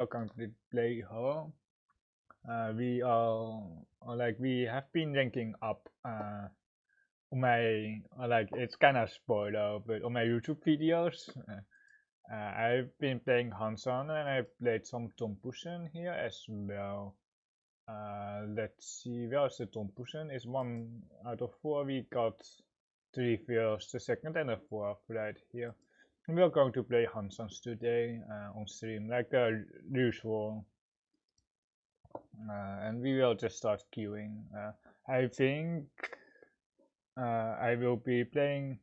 welcome to play Houou. We have been ranking up on my it's kind of spoiler, but on my YouTube videos. I've been playing Hansan and I played some Tompussen here as well. Let's see, where's the Tompussen? Is 1 out of 4. We got 3 first, the second, and a fourth right here. We are going to play Hansans today on stream, like the usual. And we will just start queuing. I think I will be playing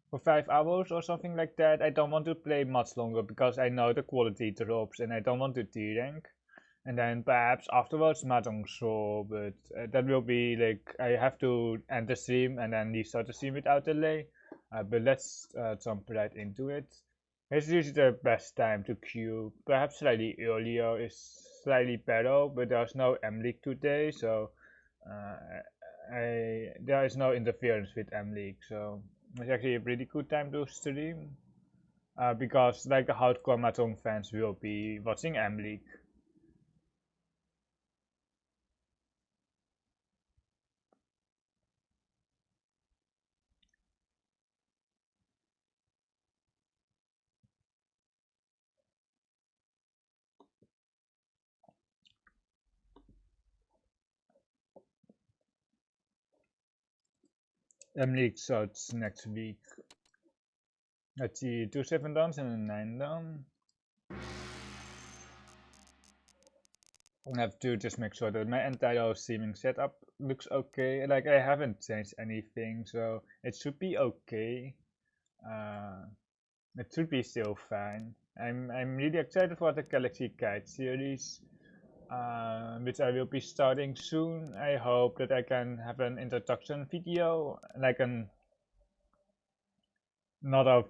for 5 hours or something like that. I don't want to play much longer because I know the quality drops and I don't want to D-rank. And then perhaps afterwards Mahjong Soul, but that will be like I have to end the stream and then restart the stream without delay. But let's jump right into it. It's usually the best time to queue. Perhaps slightly earlier is slightly better, but there's no M-League today, so there is no interference with M-League, so it's actually a pretty good time to stream. Because like the hardcore Mahjong fans will be watching M-League. M-League starts next week. Let's see, 2 7 downs and a 9 down. I have to just make sure that my entire streaming setup looks okay. Like I haven't changed anything, so it should be okay. It should be still fine. I'm really excited for the Galaxy Guide series, which I will be starting soon. I hope that I can have an introduction video, like an not a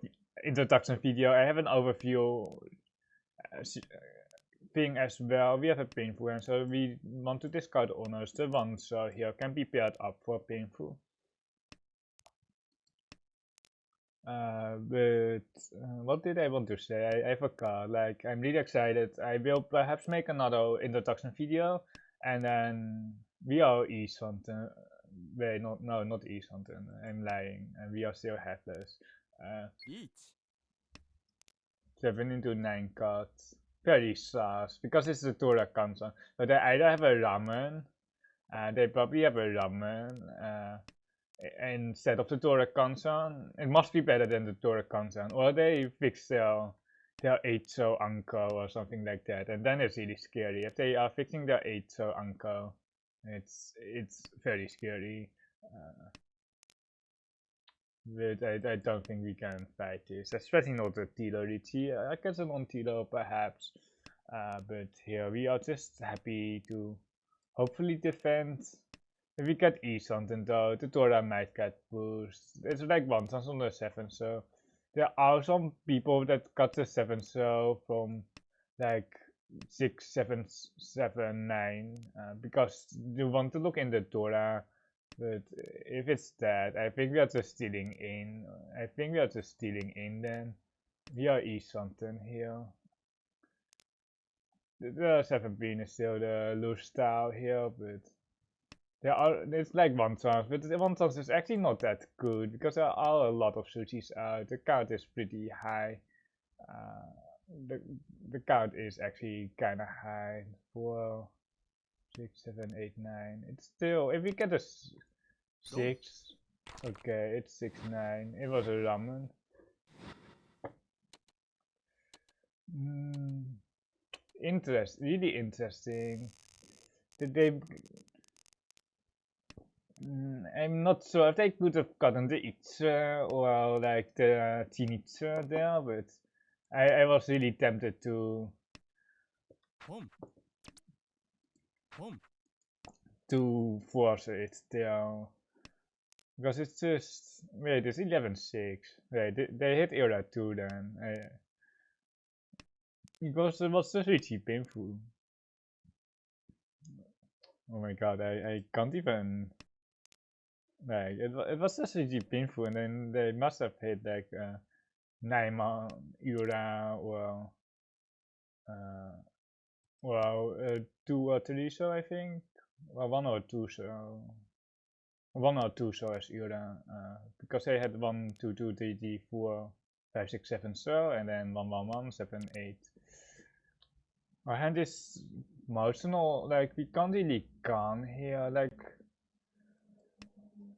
introduction video. I have an overview thing as well. We have a painful, and so we want to discard honors. The ones here can be paired up for painful. What did I want to say? I forgot. Like, I'm really excited. I will perhaps make another introduction video, and then we are East Hunter. Wait, not East Hunter. I'm lying. And we are still headless. 7 into 9 cards. Very sus, because it's the Tora Kansan. So they either have a ramen, they probably have a ramen, instead of the Tora Kansan. It must be better than the Tora Kansan. Or they fix their 8-so uncle or something like that. And then it's really scary. If they are fixing their 8-so uncle, it's very scary. But I don't think we can fight this, especially not the dealer Riichi. I guess a non-dealer perhaps. But here we are just happy to hopefully defend. If we get E-something though, the Dora might get boost. It's like 1 chance on the 7, so there are some people that got the 7 so from like 6, 7, 7, 9, because you want to look in the Dora. But if it's that, I think we are just stealing in. I think we are just stealing in then. We are E something here. The 7 bean is still the loose style here, but it's like 1 chance, but the 1 chance is actually not that good because there are a lot of sushis out. The count is pretty high. The count is actually kind of high. 4, 6, 7, 8, 9. It's still, if we get a 6, okay, it's 6, 9. It was a ramen. Really interesting. I'm not sure if they could have gotten the Itcher or like the Tinitcher there, but I was really tempted to force it there. Because it's just, wait, it's 11-6. Wait, they hit era 2 then. Because it was just really painful. Oh my god, I can't even, like, it was just really painful, and then they must have hit like Naima, Ura, or Well, 2 or 3 so I think. Well, 1 or 2 so. 1 or 2 so as eerder. Because I had 1, 2, 2, 3, 3, 4, 5, 6, 7 so, and then 1, 1, 1, 7, 8. Our hand is emotional, like we can't really con here, like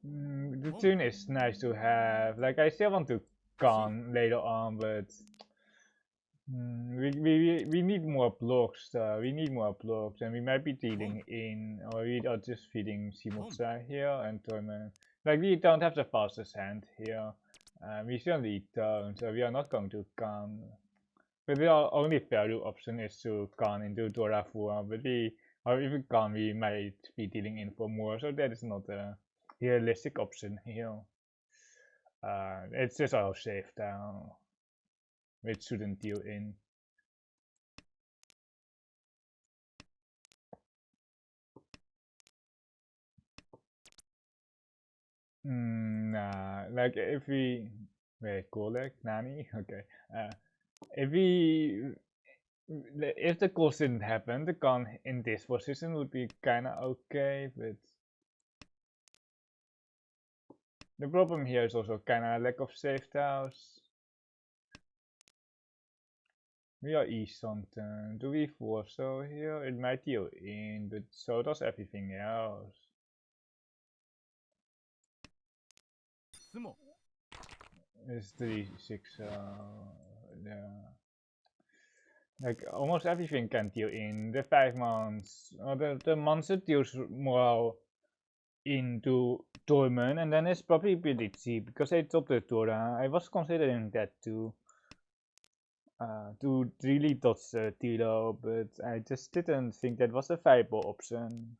the tune is nice to have, like I still want to con later on, but we need more blocks, we need more blocks, and we might be dealing in, or we are just feeding Simotsa here and Torment. Like we don't have the fastest hand here, we certainly don't, so we are not going to con. But the only value option is to con into Dora 4, but or if we con, we might be dealing in for more, so that is not a realistic option here. It's just our safe down, which shouldn't deal in. Nah, like if we wait, Golek, Nani, okay. If we if the course didn't happen, the con in this position would be kinda okay, but the problem here is also kinda lack of safe tiles. We are east something. Do we force so here? It might deal in, but so does everything else. It's 3-6, yeah. Like almost everything can deal in. The 5 months, or the monster deals more into Dorman, and then it's probably pretty cheap because I dropped the Dora. I was considering that too. To really dodge the Tilo, but I just didn't think that was a viable option.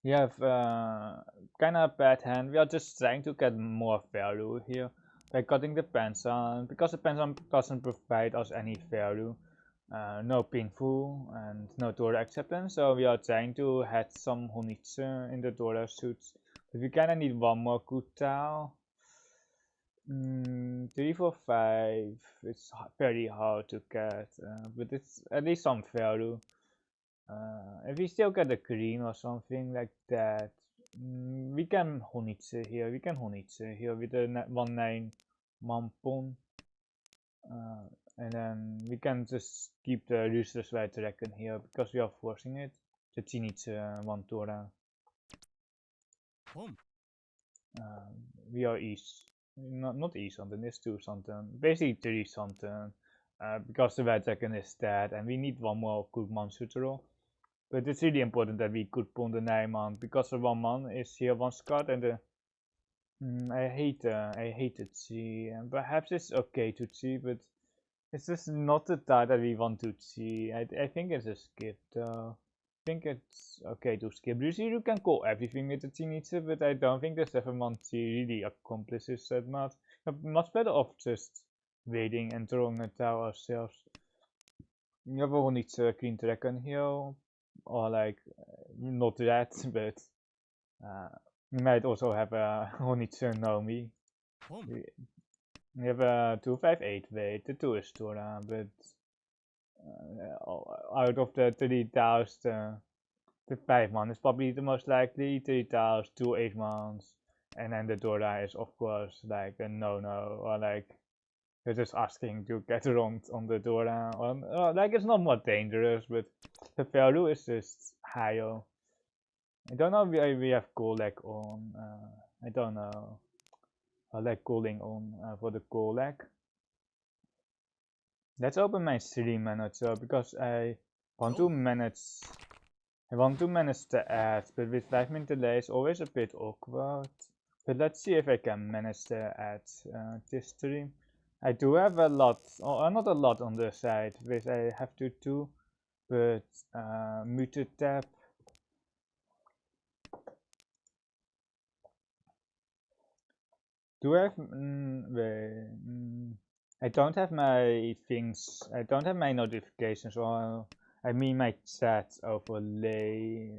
We have kind of bad hand. We are just trying to get more value here by cutting the Pansan, because the Pansan doesn't provide us any value. No painful and no Dora acceptance, so we are trying to add some Honitsu in the Dora suits. But we kinda need one more good tile. 3, 4, 5. It's very hard to get, but it's at least some value. If we still get a green or something like that, we can Honitsu here. We can Honitsu here with a 1-9 Mampon. And then we can just keep the Ruthless White Dragon here because we are forcing it. The Zenith 1 Dora. We are east. Not east something, it's 2 something. Basically 3 something. Because the White Dragon is dead and we need one more good monster to roll. But it's really important that we could pull the 9 man because the 1 man is here 1 card and the I hate it see, and perhaps it's okay to see, but it's just not the type that we want to see. I think it's a skip though. I think it's okay to skip. Usually you can call everything with the Zenitsu, but I don't think the 7-month really accomplishes that much. We're much better off just waiting and throwing a tile ourselves. We have only Green Dragon here, or like not that, but we might also have a Honitsu Nomi. We have a 258 weight, the 2 is Dora, but out of the 3,000, the 5 man is probably the most likely, 3,000, 2 8 months, and then the Dora is of course like a no-no, or like you're just asking to get around on the Dora, or like it's not more dangerous, but the value is just higher. I don't know if we have Golek on, I don't know. I like cooling on for the Golek. Let's open my stream manager because I want to manage the ads, but with 5-minute delay it's always a bit awkward. But let's see if I can manage the ads this stream. I do have a lot, or not a lot on the side, which I have to do, but muted tab. Do I have, I don't have my things, I don't have my notifications, or I mean my chat overlay.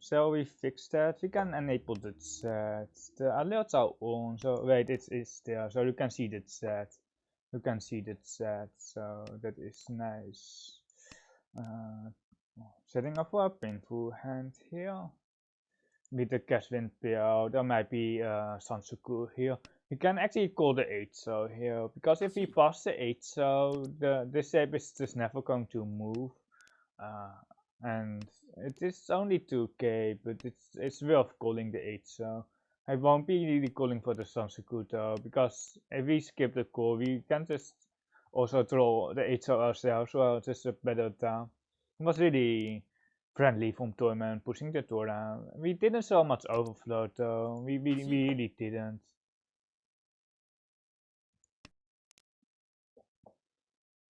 shall we fix that? We can enable the chat. The alerts are on, so wait, it's there, so you can see the chat. You can see the chat, so that is nice. Setting up for a painful hand here. With the Caswin PO, there might be Sansuku here. We can actually call the 8 so here, because if we pass the 8 so, the shape is just never going to move. And it is only 2k, but it's worth calling the 8 so. I won't be really calling for the Sansuku though, because if we skip the call, we can just also draw the 8 so ourselves, well, just a better down. It was really friendly from Toyman pushing the door down. We didn't so much overflow though, we really didn't.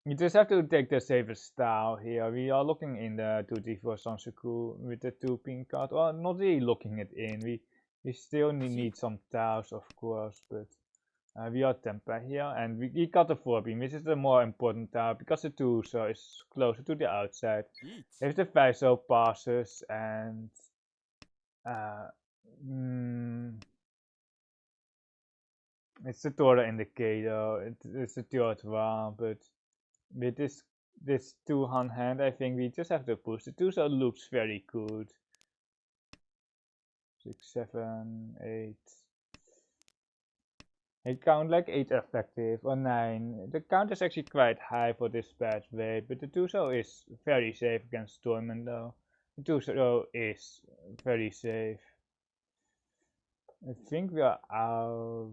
You just have to take the safest style here. We are looking in the 2D for Sansuku with the 2 pink card. Well, not really looking it in. We still need some tiles, of course, but we are temper here, and we got the 4 beam, which is the more important tile because the 2 so is closer to the outside. If the 5 so passes and it's the Torah indicator. It's the third one, but with this 2 hand, I think we just have to push. The 2 so looks very good. 6, 7, 8. I count like 8 effective or 9. The count is actually quite high for this bad weight, but the 2 so is very safe against Stormman though. The 2 so is very safe. I think we are out.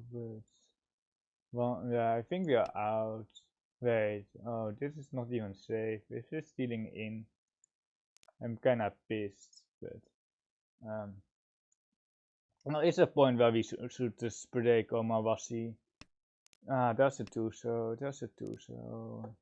Well, yeah, I think we are out. Wait, oh, this is not even safe. It's just stealing in. I'm kinda pissed, but there is a point where we should just break Omawasi. Ah, that's a 2 so, that's a 2 so.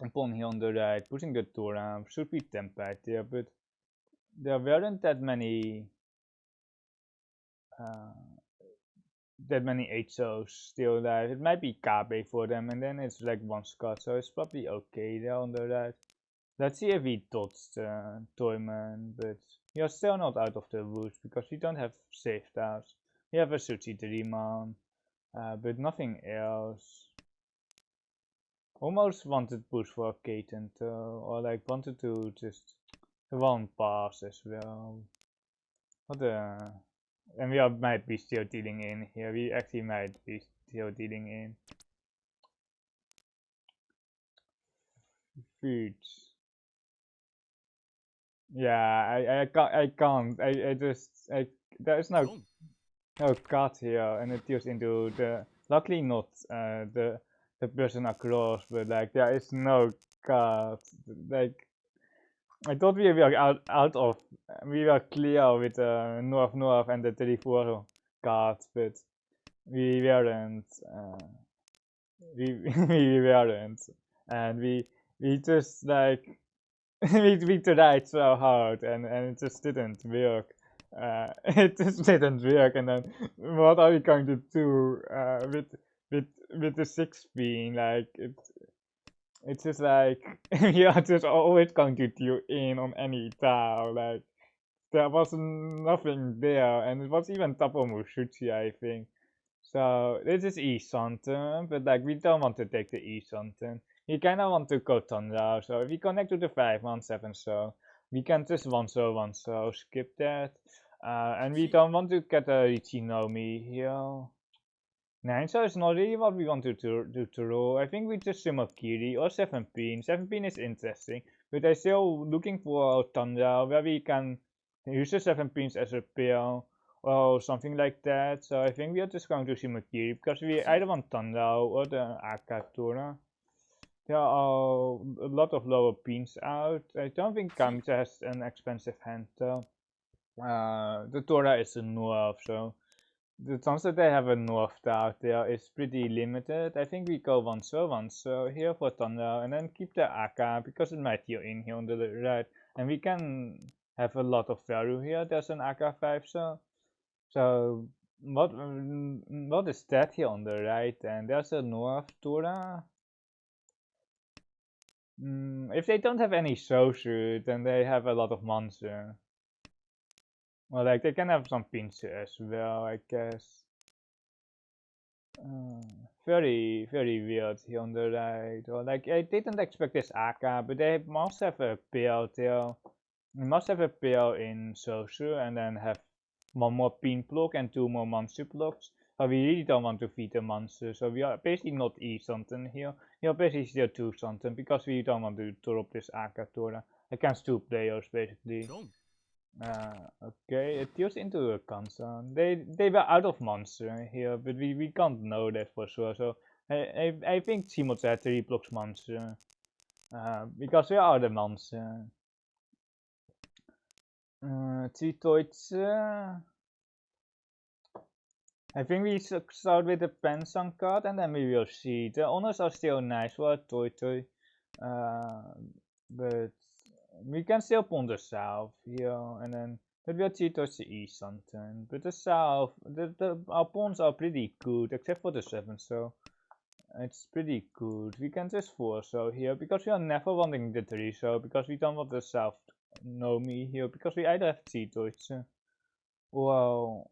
Upon here on the right, pushing the door around should be tempered there, but there weren't that many 8-0s still alive. It might be Kabe for them, and then it's like 1 Scott, so it's probably okay there on the right. Let's see if we dodge the Toyman, but we are still not out of the woods because we don't have safe tiles. We have a Suchi Dreamon, but nothing else. Almost wanted push for Katen or like wanted to just one pass as well. What the... And we might be still dealing in here. We actually might be still dealing in. Foods. Yeah, I can't. There's no cut here, and it deals into the. Luckily not the person across, but like there is no cut. Like I thought we were out of. We were clear with the north and the 34 cards, but we weren't. We weren't, and we just like we tried so hard, and it just didn't work. It just didn't work, and then what are we going to do with the 6 being like it's just like we are just always going to do in on any tile. Like there was nothing there, and it was even Tapo Mushuchi, I think. So this is East Something, but like we don't want to take the East Something. We kinda want to go Thunder, so if we connect to the 517 so we can just 1 so skip that. And we don't want to get a Ichinomi here. 9 so is not really what we want to do to roll. I think we just Sumakiri or 7 pin. 7 pin is interesting, but I'm still looking for a Thunder where we can use the 7 pins as a pair or something like that. So I think we are just going to Shimakiri because we either want Tandao or the Akatura. There are a lot of lower pins out. I don't think Kamicha has an expensive hand though. The Tora is a North, so the chance that they have a North out there is pretty limited. I think we go 1 so here for Thunder and then keep the Aka because it might heal in here on the right. And we can have a lot of value here. There's an Aka 5 so what is that here on the right? And there's a North Tora. If they don't have any Sosu, then they have a lot of monster. Well, like they can have some pincer as well, I guess. Very weird here on the right. Or like I didn't expect this Aka, but they must have a pair tail. They must have a pair in Sosu and then have one more pin block and two more monster blocks. But we really don't want to feed the monster, so we are basically not E something here. We are basically still 2 something because we don't want to drop this Aka Tora against 2 players basically. Okay, it turns into a Kansan. They were out of monster here, but we can't know that for sure. So I think Simons had 3 blocks monster. Because we are the monster. Chitoitsu. I think we start with the Pensang card and then we will see. The honors are still nice for a Toy. But we can still pawn the south here and then but we'll see towards the east something. But the south, our pawns are pretty good except for the 7, so it's pretty good. We can just 4 so here because we are never wanting the 3 so because we don't want the south Nomi here because we either have Chitoitsu or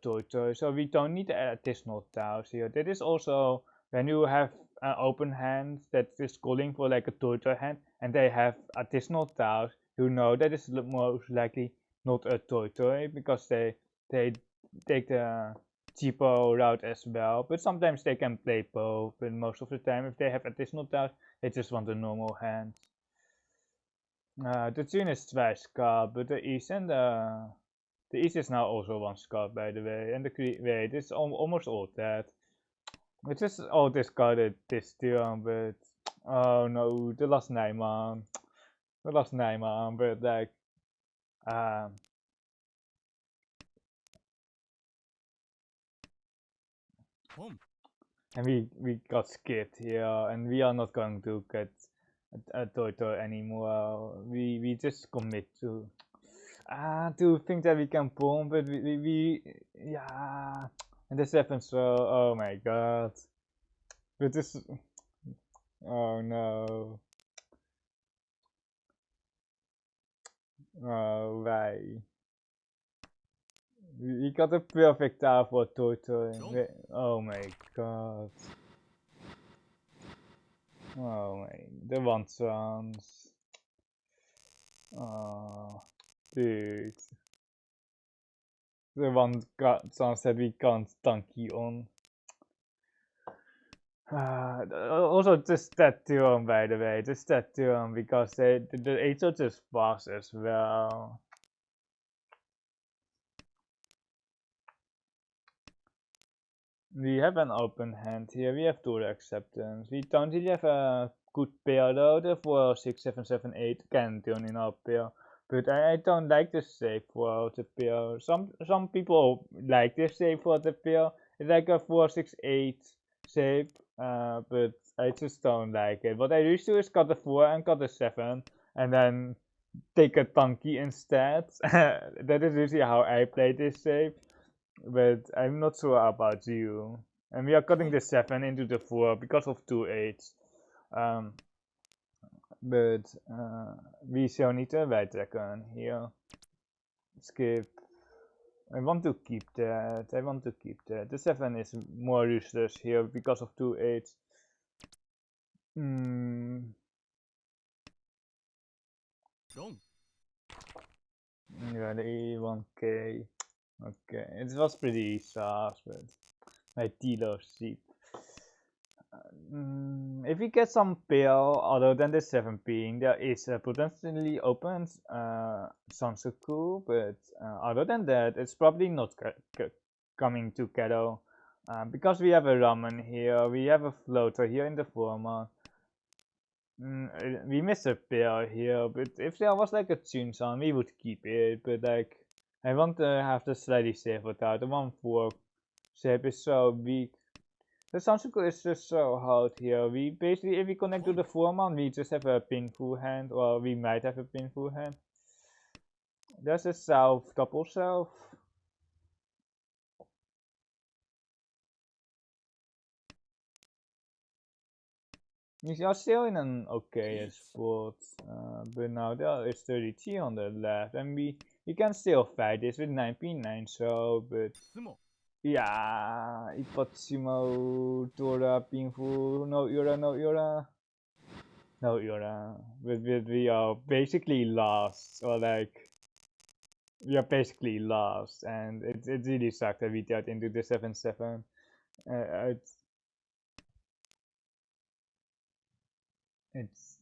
Toy, so we don't need additional tiles here. That is also when you have an open hand that is calling for like a Toy hand and they have additional tiles, you know that is most likely not a Toy because they take the cheapo route as well. But sometimes they can play both, but most of the time if they have additional tiles, they just want a normal hand. The tune is twice car, but the east and the east is now also 1 scar by the way, and the wait, it's almost all that. It's just all discarded this turn, but oh no, the last Nijman. The last Nijman, but like and we got skipped here, and we are not going to get a Toto anymore. We just commit to think that we can bomb, but we yeah, and this happens so. Oh my god, but this. Oh no. Oh right. We got a perfect tile for Toto. Oh my god. Oh my, the one chance. Oh, dude. The one chance that we can't tanky on. Also just that turn by the way, just that turn because the 8 are just fast as well. We have an open hand here, we have 2 acceptance. We don't really have a good pair though, the 4, 6, 7, 7, 8 can turn in our pair. But I don't like the shape for the pair. Some people like this shape for the pair. It's like a 4, 6, 8 shape, but I just don't like it. What I used to is cut the 4 and cut the 7 and then take a tanky instead. That is usually how I play this shape. But I'm not sure about you. And we are cutting the 7 into the 4 because of 2 8s. But we shall need a right dragon here. Skip. I want to keep that. I want to keep that. The 7 is more useless here because of 2 8s. Yeah, the E1K. Okay, it was pretty soft, but my dealer sheep. If we get some pill other than the 7 ping, there is a potentially open Sansaku, but other than that, it's probably not coming together. Because we have a ramen here, we have a floater here in the format. We miss a pair here, but if there was like a Chunsan, we would keep it. But like, I want to have the slightly safer out. The 1-4 shape is so weak. The Sansuku is just so hard here. We basically, if we connect to the 4-man, we just have a pinful hand, or we might have a pinful hand. There's a south, double south. We are still in an okay spot, but now there is 33 on the left, and we can still fight this with 9p9, so, but yeah, Ipotsimo, Dora, Pinfu, no Yura, no Yura. No Yura, but we are basically lost, or like, we are basically lost, and it really sucked that we got into the 7-7. It's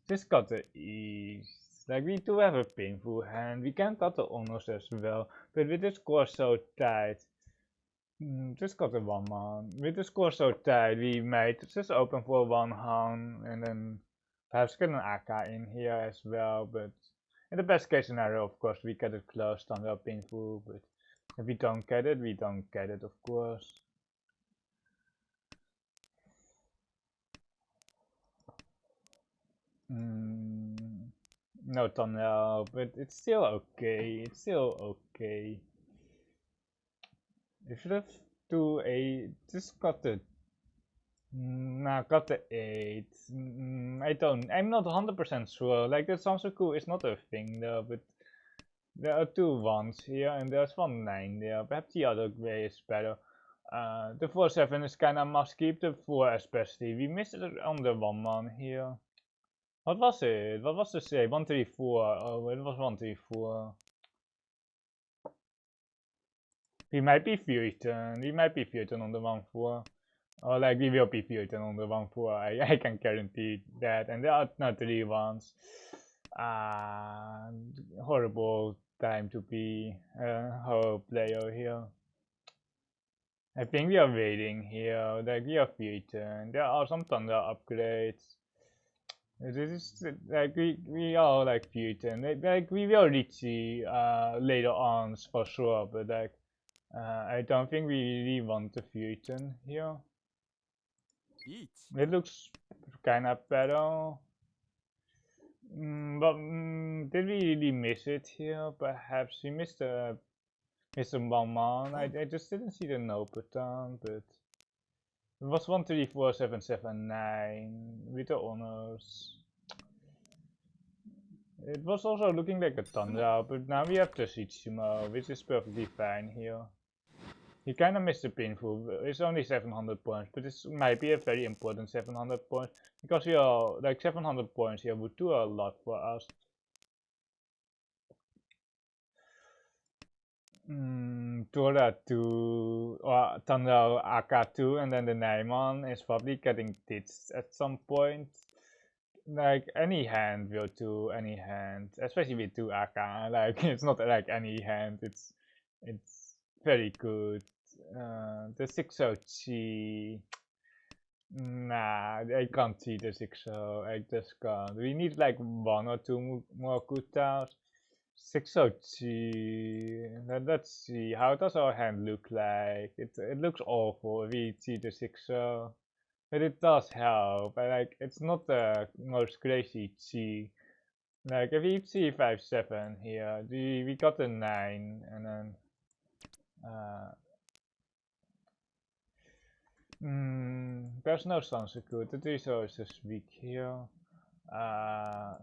just got the ease. Like, we do have a painful hand, we can cut the honors as well, but with the score so tight, just got the 1-man. With the score so tight, we might just open for 1 hand, and then perhaps get an AK in here as well, but in the best case scenario, of course, we get it close, then well painful, but if we don't get it, we don't get it, of course. No tunnel, but it's still okay. It's still okay. You should have do a just got the nah, got the 8. I'm not 100% sure. Like the Sansoku is not a thing though, but there are 2 1s here and there's 1 9 there. Perhaps the other way is better. The 4-7 is kinda must keep, the 4 especially. We missed it on the 1-man here. What was it? What was the say? 134. Oh, it was 134. We might be Futon. We might be Futon on the 1-4. Or like we will be Futon on the 1-4. I can guarantee that. And there are not 3 ones. Horrible time to be a whole player here. I think we are waiting here. Like we are Futon. There are some Thunder upgrades. This is like we are like Futon. Like we will Riichi later on for sure, but like I don't think we really want the Futon here. It looks kind of better. But did we really miss it here? Perhaps we missed a 1-man. I just didn't see the no button, but it was 134779 with the honors. It was also looking like a Tundra, but now we have the Shichimo, which is perfectly fine here. He kinda missed the painful. It's only 700 points, but this might be a very important 700 points, because we are like 700 points here would do a lot for us. Dora 2 or Thunder AK 2, and then the Naiman is probably getting ditched at some point. Like any hand will do any hand, especially with 2 AK. Like it's not like any hand, it's very good. The 6-0 nah, I can't see the 6-0, I just can't. We need like 1 or 2 more good tiles. 6-0. Let's see, how does our hand look like? It looks awful if we see the 6-0. But it does help, and like it's not the most crazy chi. Like if we see 5-7 here, we got a 9, and then there's no Sansaku. The 3-0 is just weak here.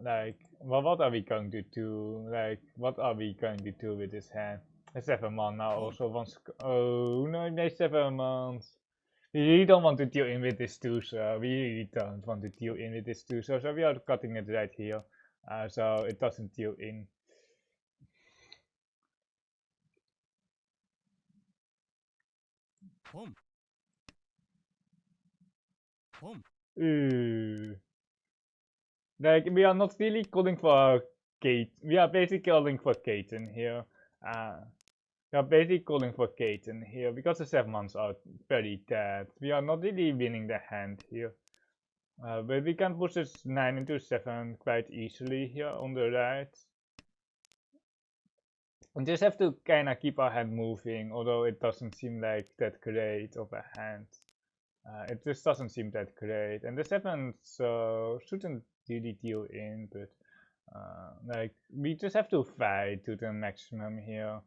Like what are we going to do? Like what are we going to do with this hand? The 7-man now also wants. Oh no, they 7 months. We really don't want to deal in with this too, so we really don't want to deal in with this too, so we are cutting it right here, so it doesn't deal in. Like we are not really calling for Kate. We are basically calling for Katen here. We are basically calling for Katen here because the 7 months are very dead. We are not really winning the hand here. But we can push this 9 into 7 quite easily here on the right. And just have to kinda keep our hand moving, although it doesn't seem like that great of a hand. It just doesn't seem that great. And the 7 shouldn't really deal in, but like we just have to fight to the maximum here.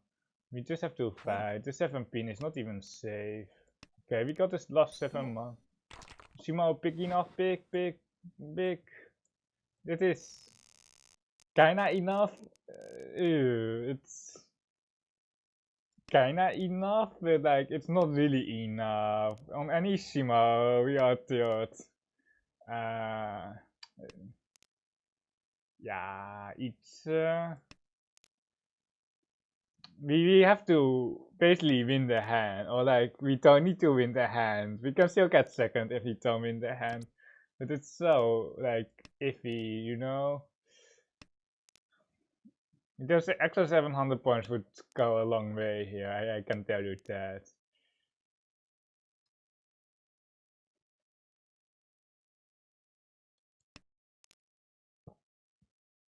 We just have to fight. The 7 pin is not even safe. Okay, we got this last 7 month. Shimo big enough, big. It is kinda enough. It's kinda enough, but like it's not really enough. On any Shimo, we are third. Yeah, it's we have to basically win the hand, or like we don't need to win the hand. We can still get second if we don't win the hand, but it's so like iffy, you know. Those extra 700 points would go a long way here. I can tell you that.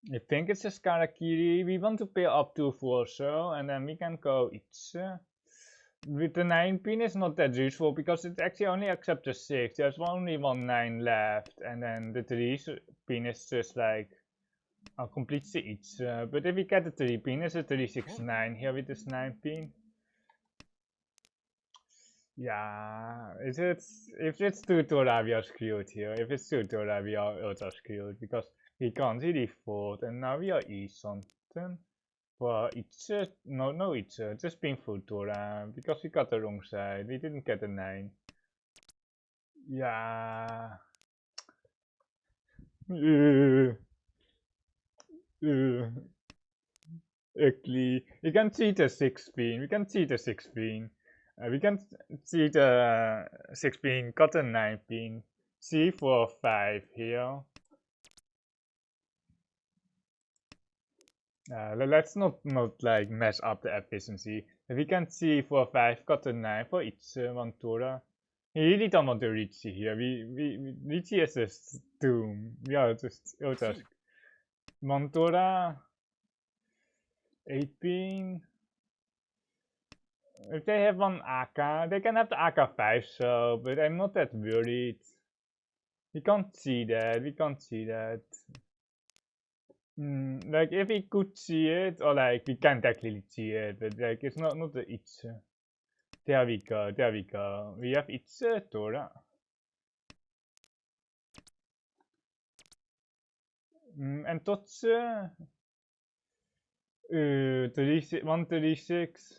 I think it's a Skarakiri. We want to pay up to 4 so, and then we can go Itse. With the 9 pin is not that useful because it actually only accepts the 6. There's only one 9 left, and then the 3 pin is just like a complete Itse. But if we get the 3 pin, it's a 369 here with this 9 pin. Yeah, if it's 2 Tora, we are screwed here. If it's 2 Tora, we are also screwed because we can't really fold, and now we are E something. Well, it's no, it's just painful Tora because we got the wrong side. We didn't get a 9. Yeah. Ugly. We can see the 6 pin. We can see the 6 pin. We can see the 6 pin, got a 9 pin. C4, 5 here. Let's not like mess up the efficiency. We can see 4, 5, got a 9 for each one Tora. We really don't want to Riichi here. Riichi is just doom. We are just Montora 8 pin. If they have one AK, they can have the AK-5 so, but I'm not that worried. We can't see that, like if we could see it, or like we can't actually see it, but like it's not the Itse. There we go. We have Itse, Tora. And Totse. 136.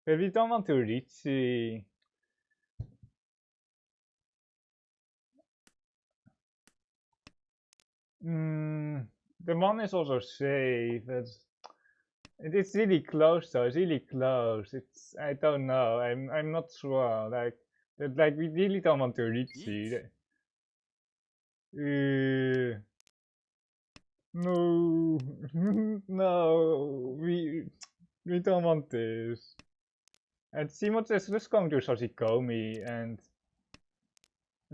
But we don't want to Riichi. The one is also safe. It's really close though. It's really close. I don't know. I'm not sure. Like we really don't want to Riichi. No, no. We don't want this. And Simons is just going to Sashikomi, and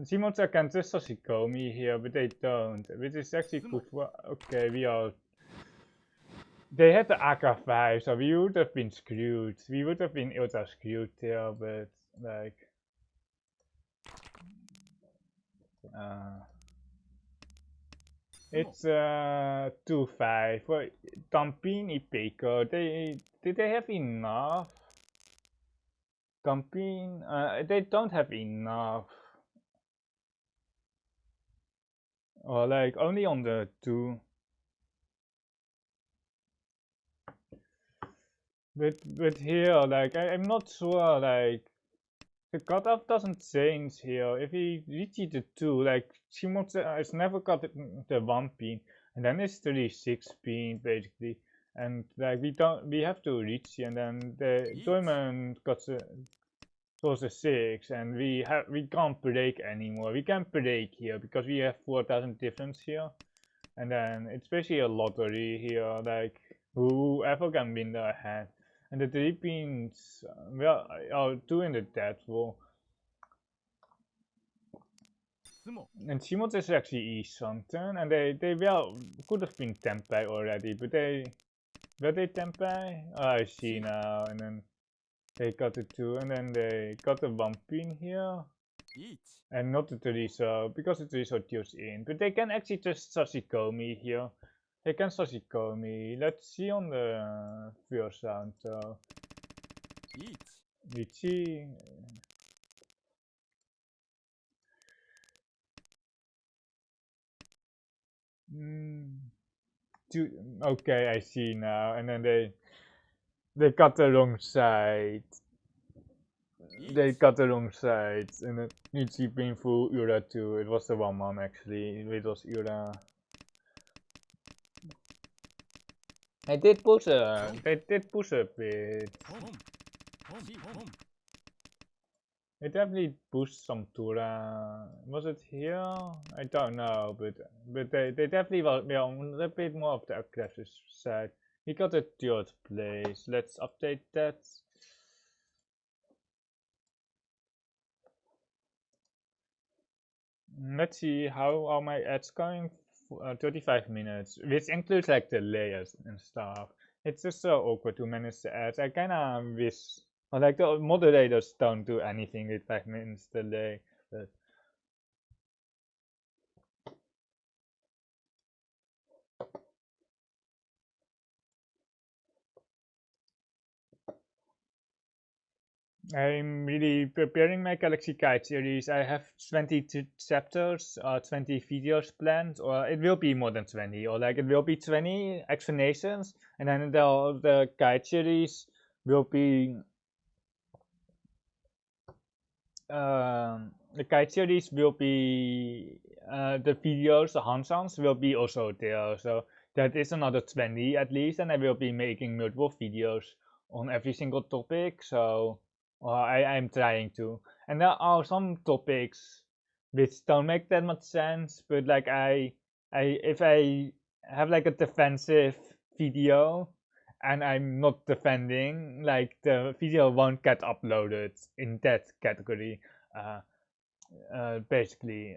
Simons can just Sashikomi here, but they don't, which is actually good for. Okay, we are. They had the AK-5, so we would have been screwed. We would have been ultra screwed there, but like. It's 2-5 for Dumping Ipeco. Did they have enough? Dumping, they don't have enough. Or like only on the 2. But here, like I'm not sure. Like the cutoff doesn't change here. If we reach the 2, like Shimotsu has never got the 1 pin, and then it's 36 pin basically. And like we have to reach, and then the diamond got the 6, and we can't break anymore. We can't break here because we have 4,000 difference here, and then it's basically a lottery here. Like whoever can win the hand. And the 3 pins, well, are 2 in the dead wall. And Shimot is actually E something, and they well could have been Tempai already, but were they Tempai? Oh, I see now, and then they got the 2, and then they got the 1 pin here. And not the 3 so, because the 3 so tunes in, but they can actually just Sashikomi here. They can Sashikomi. Let's see on the first sound. So Riichi. Mm, okay, I see now. And then they cut the wrong side. They cut the wrong side. And then Riichi painful Ura too. It was the one mom actually. It was Ura. They did push a bit. It definitely pushed some Tura. Was it here? I don't know, but they definitely were on a bit more of the aggressive side. He got a third place. Let's update that. Let's see how are my ads going. 35 minutes, which includes like the layers and stuff. It's just so awkward to manage the ads. I kinda wish, or like the moderators don't do anything with 5 minutes delay. But I'm really preparing my Galaxy Guide series. I have 22 chapters, 20 videos planned, or it will be more than 20, or like it will be 20 explanations, and then the guide series will be the guide series will be the videos, the hands-ons will be also there. So that is another 20 at least, and I will be making multiple videos on every single topic. So I'm trying to. And there are some topics which don't make that much sense, but like if I have like a defensive video and I'm not defending, like the video won't get uploaded in that category. Uh, Basically,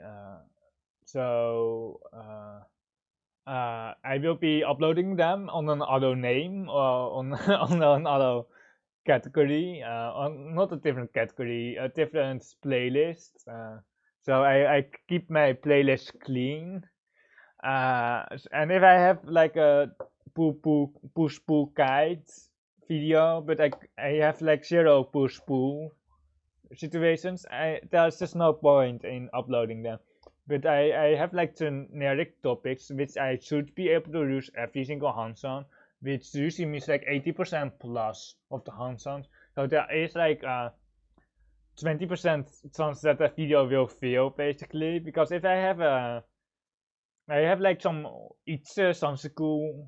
so I will be uploading them on another name or on on another category, on not a different category, a different playlist. So I keep my playlist clean. And if I have like a push pull guide video, but I have like zero push pull situations, there's just no point in uploading them. But I have like generic topics which I should be able to use every single hands-on, which usually means like 80% plus of the hands-ons. So there is like 20% chance that the video will fail basically, because if I have like some Itse Sanseku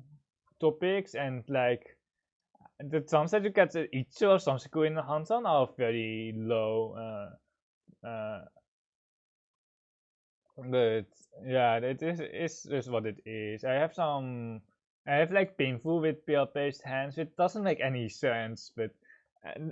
topics, and like the chance that you get Itse or Sanseku in the hands-on are very low. But yeah, it is what it is. I have like painful with pair-based hands. It doesn't make any sense, but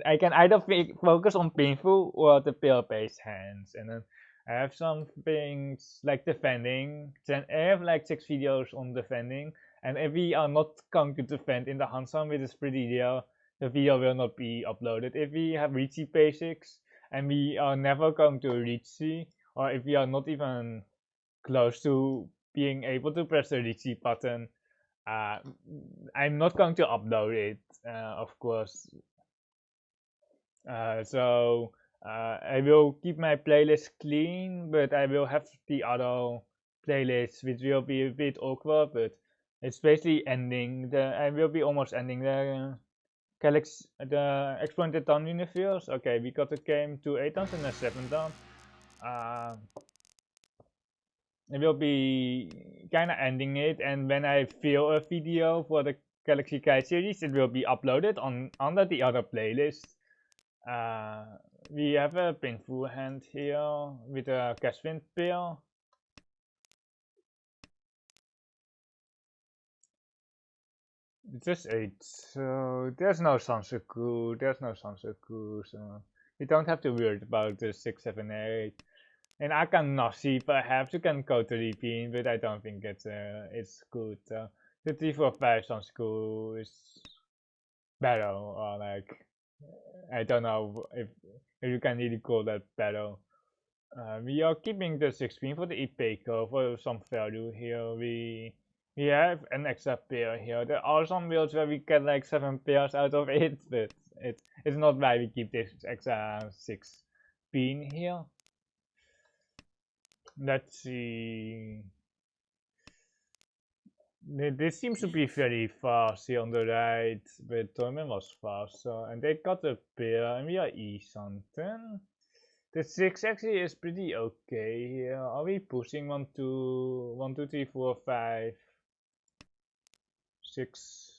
I can either focus on painful or the pair-based hands, and then I have some things like defending. Then I have like 6 videos on defending, and if we are not going to defend in the hands-on, which is pretty rare, the video will not be uploaded. If we have Riichi basics and we are never going to Riichi, or if we are not even close to being able to press the Riichi button, uh, I'm not going to upload it, of course. So I will keep my playlist clean, but I will have the other playlists, which will be a bit awkward, but it's basically ending. I will be almost ending the Exploited Town universe. Okay, we got the game to 8 tons and a 7 ton. It will be kind of ending it, and when I feel a video for the Galaxy Guide series, it will be uploaded on under the other playlist. We have a painful hand here with a Caswind pair. It's just 8, so there's no Sanseku, so you don't have to worry about the 6, 7, 8. And Akanasi, perhaps you can go to Reaping, but I don't think it's good. The 3, 4, 5 Sanseku is better, or like, I don't know if you can really call that better. We are keeping the 16 for the Ipeco for some value here. We have an extra pair here. There are some builds where we get like 7 pairs out of it, but it's not why we keep this extra 6 pin here. Let's see. This seems to be very fast here on the right, but Torment was faster, and they got a pair, and we are E something. The 6 actually is pretty okay here. Are we pushing 1, 2, 1, 2, 3, 4, 5, 6?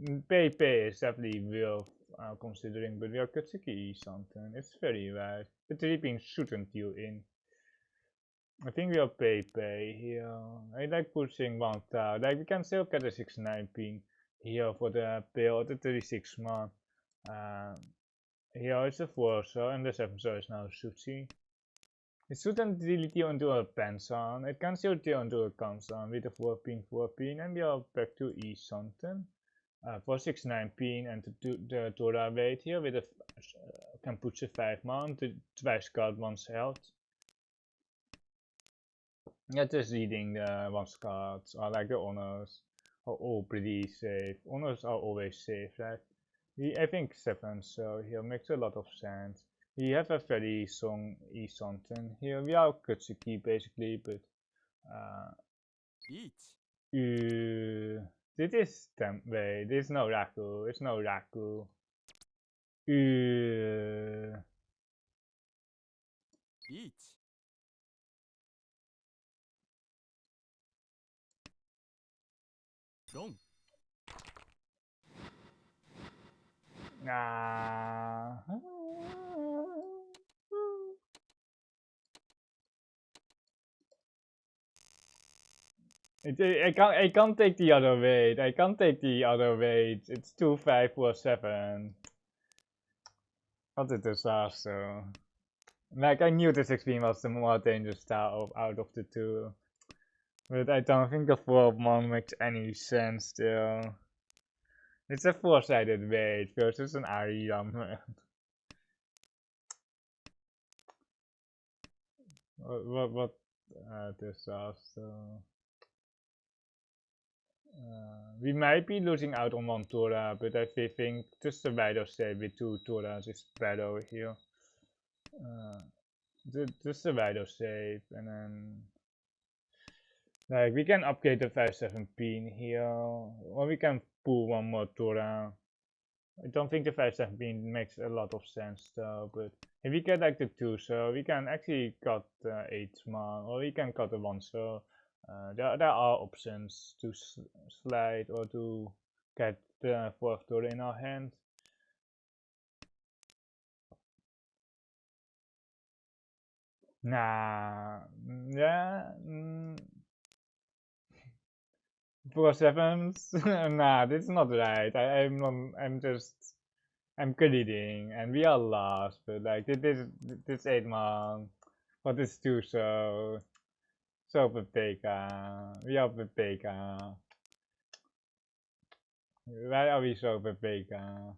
PP is definitely worth considering, but we are Kutsuki E something. It's very right. The 3 pin shouldn't you in. I think we are pay here. I like pushing 1 tower. Like we can still get a 6-9 pin here for the pair or the 36 man. Here is the 4 so and the 7 so is now Sushi. It shouldn't really deal into a Pansan. It can still deal into a Kansan with a 4 pin and we are back to E something. For 6-9 pin and the Tora weight here with a can push a 5 man to twice card one's health. Yeah, just reading the one's cards or like the honors are all pretty safe. Honors are always safe, right? I think 7 so here makes a lot of sense. We have a very strong E something here. We are Kutsuki basically, but this is wait, this is no Raku, it's no Raku. Ah. I can't take the other weight. I can't take the other weight. It's 2, 5, 4, 7. What a disaster. Like I knew the 16 was the more dangerous style out of the two. But I don't think the 4-1 makes any sense still. It's a 4-sided weight versus an Ari Ramen. What disaster. We might be losing out on 1 Tora, but I think just the Rider save with 2 Toras is better here. Just the Rider save, and then like we can upgrade the 5-7 pin here, or we can pull 1 more Tora. I don't think the 5-7 pin makes a lot of sense though, but if we get like the 2 so we can actually cut the 8 man, or we can cut the 1 so. There are options to slide or to get the 4th Tora in our hand. Nah, yeah, 4 sevens. Nah, that's not right. I'm kidding, and we are lost. But like this 8 man, what is 2 so Pepeka. We are Pepeka. Why are we so Pepeka?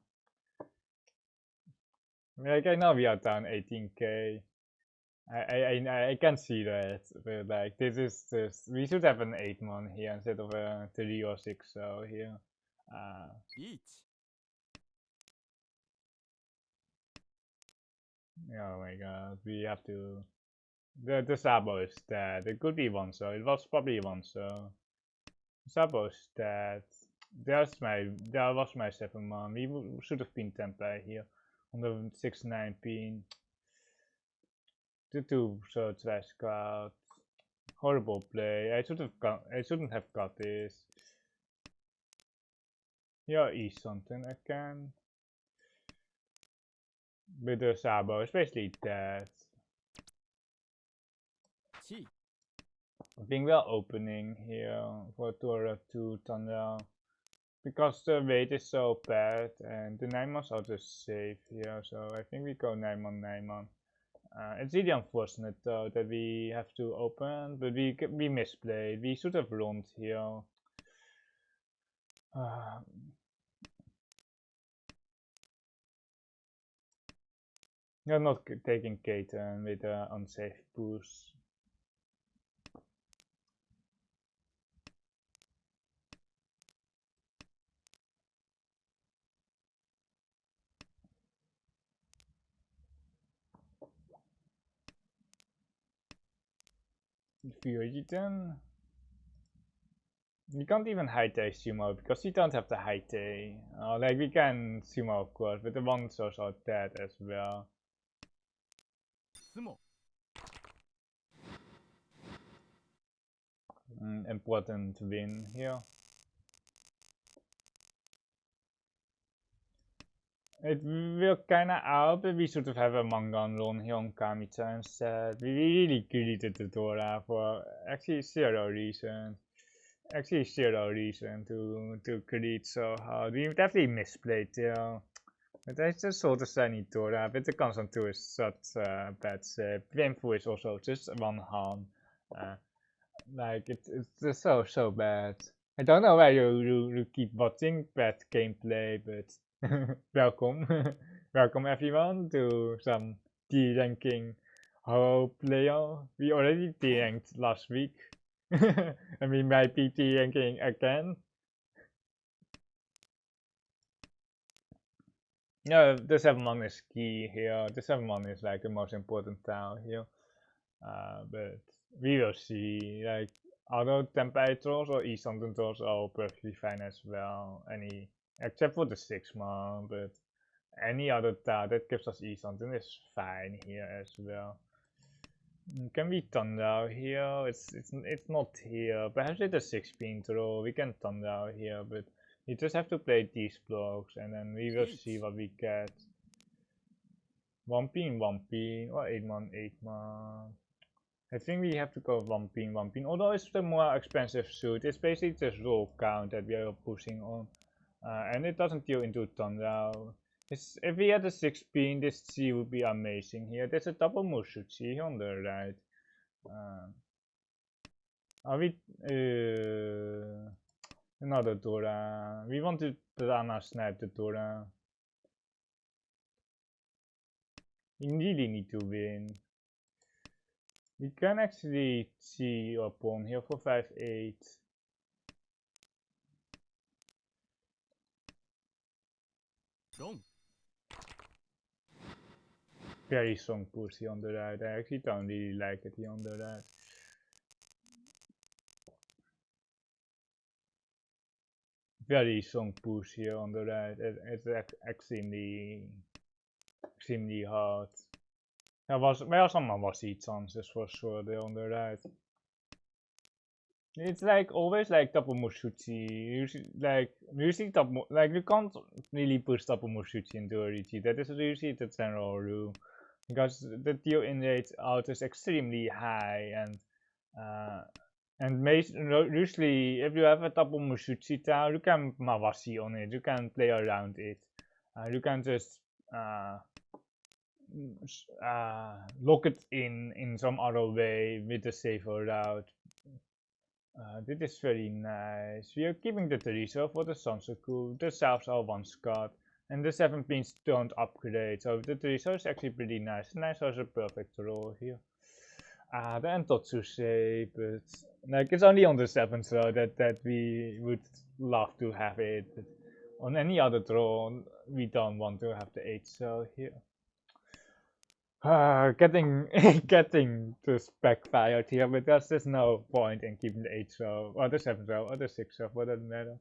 Like I know we are down 18k. I can see that, but like this is just we should have an 8 man here instead of a 3 or 6 so here. Oh my god, we have to. The Sabo is dead. It could be 1 so. It was probably 1 so. Sabo is dead. There was my 7 man. We should have been Tempeh here on the 6-9 pin. The 2 so trash card. Horrible play. I shouldn't have got this. Yeah, E something again. With the Sabo, especially that. I think we are opening here for Tora 2 Thunder. Because the weight is so bad and the 9 mans are just safe here, so I think we go 9 man 9 man. It's really unfortunate though that we have to open, but we misplayed. We should have run here. You're not taking Katen with an unsafe boost. Fujitan. You can't even hide a sumo because you don't have the high tay. Like we can sumo of course, but the ones are dead as well. Important win here. It will kinda out, but we should have a Mangan run here on Kamita instead. We really greeted the Dora for actually zero reason. Actually zero reason to greet so hard. We definitely misplayed there. But I just saw the shiny Dora, but the constant 2 is such a bad save. Painful is also just one harm. Like it's just so bad. I don't know why you keep watching bad gameplay, but welcome, welcome everyone to some D ranking horror player. We already D ranked last week, and we might be D ranking again. No, the 7-1 is key here. The 7-1 is like the most important town here. But we will see. Like other temperatures or Eastern trolls are perfectly fine as well. Except for the 6-man, but any other town that gives us Eastern is fine here as well. Can we thunder here? It's not here. Perhaps with the 6-pin throw we can thunder here, but you just have to play these blocks and then we will see what we get. 1-pin, 1-pin, or 8-man, 8-man. I think we have to go 1-pin, 1-pin. Although it's the more expensive suit, it's basically just roll count that we are pushing on. And it doesn't deal into thunder. If we had a 6-pin, this C would be amazing here. There's a double Mushuchi on the right. Are we... another Dora. We want to Dana snipe the Dora. We really need to win. We can actually see our pawn here for 5-8. Very strong push here on the right. I actually don't really like it here on the right. Very strong push here on the right. It's extremely hard. There are some Mawasi chances for sure there on the right. It's like always like double Mushuchi. Usually double, like you can't really push double Mushuchi into a Riichi. That is usually the general rule. Because the deal in rate out is extremely high and usually if you have a double Mushuchi town, you can Mawasi on it, you can play around it. You can just lock it in some other way with a safer route. This is very nice. We are keeping the Teresa for the Sansoku. The Souths are 1-scot. And the 7 pins don't upgrade, so the Teresa is actually pretty nice. Nice as a perfect roll here. The Entotsu shape, but like it's only on the 7th so that we would love to have it. But on any other draw, we don't want to have the 8th cell here. Getting just backfired here, but there's no point in keeping the 8th cell, or the 7th cell, or the 6th cell for that matter.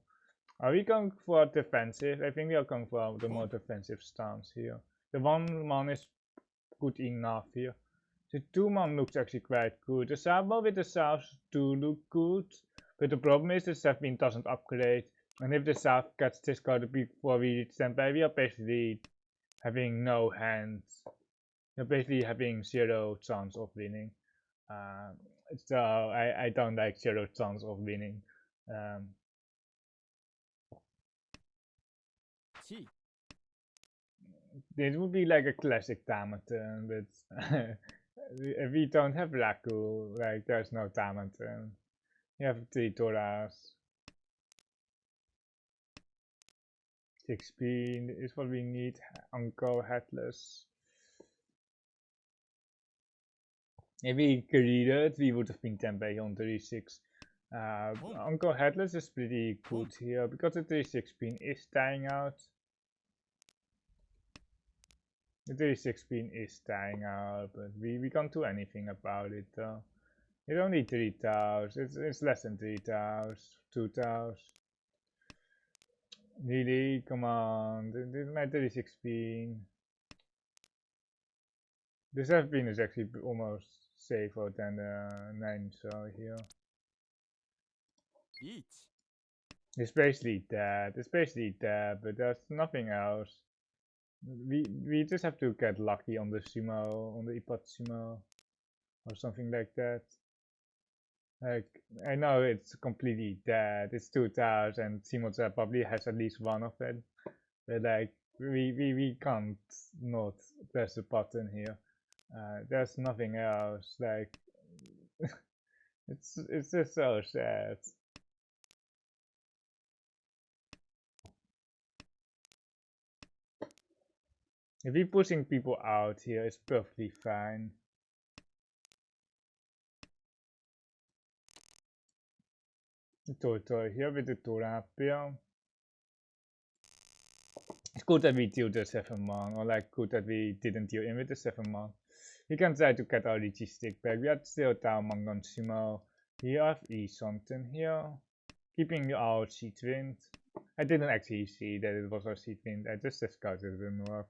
Are we going for defensive? I think we are going for the more defensive stance here. The 1-man is good enough here. The 2-man looks actually quite good. The Sabo with the South do look good, but the problem is the 7 doesn't upgrade. And if the South gets this card before we reach standby, we are basically having no hands. We're basically having 0 chance of winning. So I don't like 0 chance of winning. This would be like a classic Tamaton, but if we don't have Raku, like there's no Tamaton. You have 3 Toras. 6-pin is what we need. Uncle Headless. If we greeted, we would have been Tempeh on 36. Uncle Headless is pretty good here because the 36-pin is dying out. The 36-pin is dying out, but we can't do anything about it though. It's only 3 tiles. It's less than 3 tiles. 2 tiles. Really? Come on. This matter is 16. The 17 is actually almost safer than the 9 so here. It's basically that. It's basically that, but there's nothing else. We just have to get lucky on the sumo, on the ipad sumo, or something like that. Like, I know it's completely dead. It's 2 tiles, and Simoza probably has at least one of it. But like, we can't not press the button here. There's nothing else. Like, it's just so sad. If we're pushing people out here, it's perfectly fine. Toto here with the Torapia. It's good that we deal the 7 man, or like good that we didn't deal in with the 7 man. We can try to get our Riichi stick back. We are still down Mahjong Sumo. We have something here. Keeping our seed wind. I didn't actually see that it was our seed wind. I just scouted the north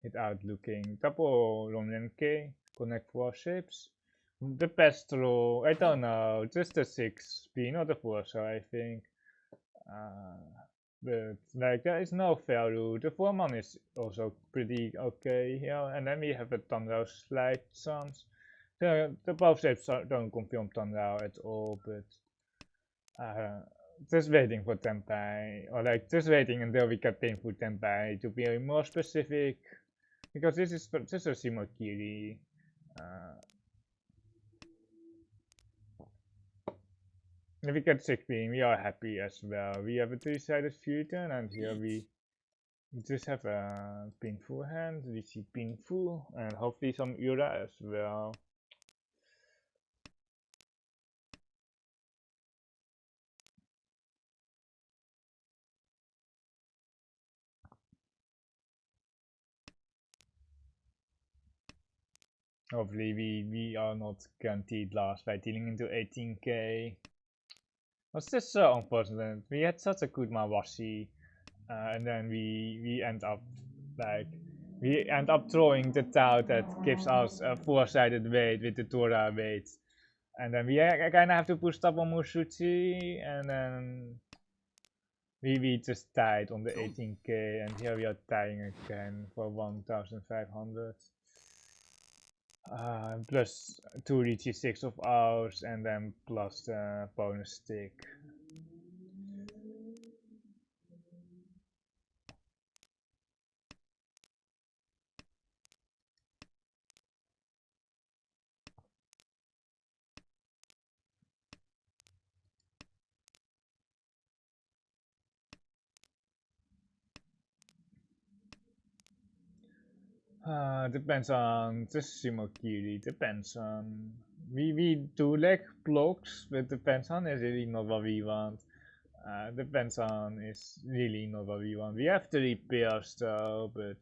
without looking. Double Ronrenke. Connect 4 ships. The Pestro, I don't know. Just the 6B, not the 4, so I think. But like there is no value. The 4-man is also pretty okay here, and then we have a Tanrao slide chance. The both shapes don't confirm Tanrao at all, but just waiting for Tenpai, or like just waiting until we get painful Tenpai to be more specific, because this is just a Shimokiri. If we get 16, we are happy as well. We have a 3-sided fusion, and here we just have a painful hand. We see painful, and hopefully some Ura as well. Hopefully we are not guaranteed lost by dealing into 18k. It's just so unfortunate. We had such a good Mawashi, and then we end up like throwing the tau that gives us a 4-sided weight with the Tora weight, and then we kind of have to push up on Mushuchi, and then we just died on the 18k, and here we are dying again for 1500. Plus 2 Riichi 6 of ours, and then plus the bonus stick. Depends on the Shimokiri, depends on. We do like blocks, but depends on is really not what we want. Depends on is really not what we want. We have the repairs though, but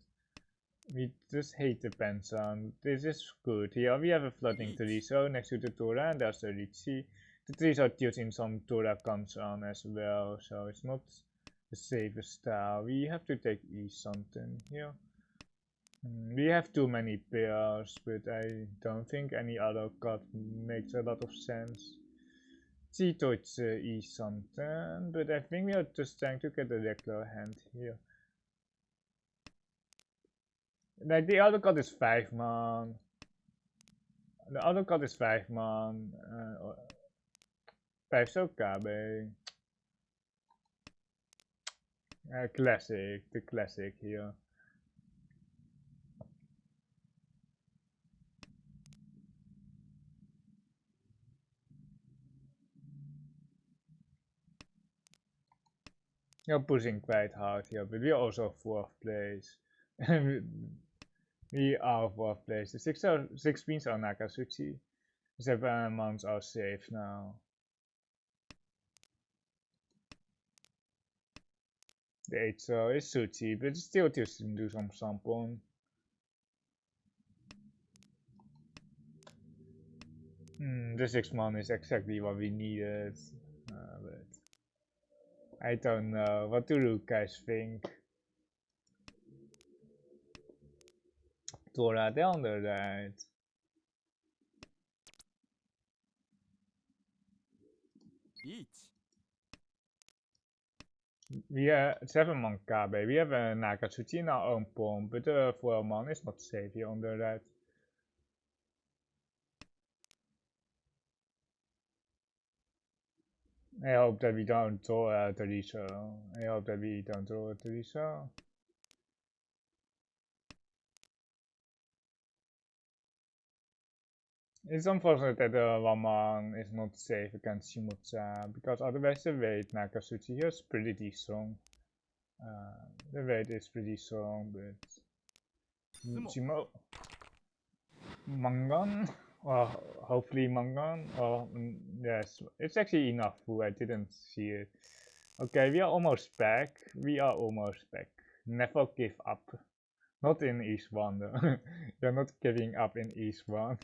we just hate depends on. This is good. Here we have a floating tree, so next to the Tora, and there's the Riichi. The trees are tilting some Tora comes on as well, so it's not the safest style. We have to take east something here. We have too many pairs, but I don't think any other card makes a lot of sense. Chito it's something, but I think we are just trying to get a regular hand here. Like the other card is 5 man. The other card is 5 man. 5 Sokabe. Classic, the classic here. You're pushing quite hard here, but we are also 4th place. We are 4th place. The 6 beans are Nakasuchi. The 7 months are safe now. The 8 is Suchi, but still just do some sampon. The 6 month is exactly what we needed, but I don't know. What do you guys think? Dora down the right. We have 7 month Kabe. We have a Nakatsuchi in our own pawn, but 4 month is not safe here on the right. I hope that we don't draw a Teriso. I hope that we don't draw a Teriso. It's unfortunate that the 1 man is not safe against Shimotsa, because otherwise the weight Nakatsuchi here is pretty strong. The weight is pretty strong, but Shimo Mangan, well, hopefully Mangan, yes, it's actually enough food, I didn't see it. Okay, we are almost back, never give up. Not in East 1 though, you're not giving up in East 1.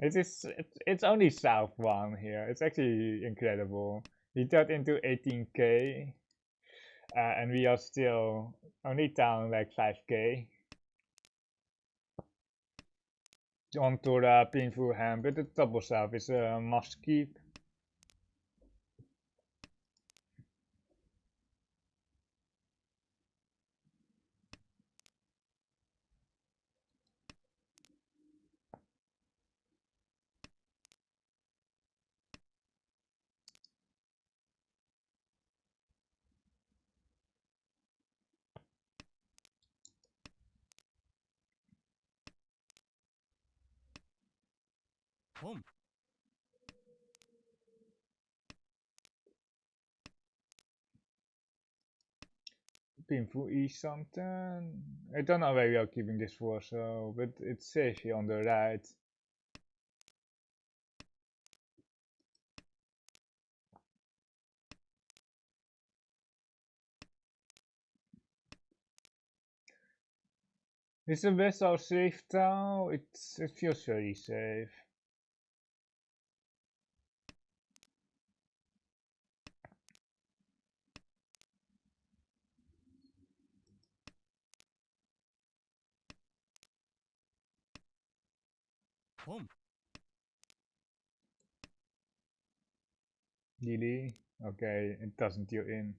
It's only South 1 here, it's actually incredible. We got into 18k, and we are still only down like 5k. Onto the painful hand, but the double self is a must keep. Painful is something. I don't know where we are keeping this for, so but it's safe here on the right. Is the vessel safe now? It feels very safe. Really? Okay, it doesn't deal in.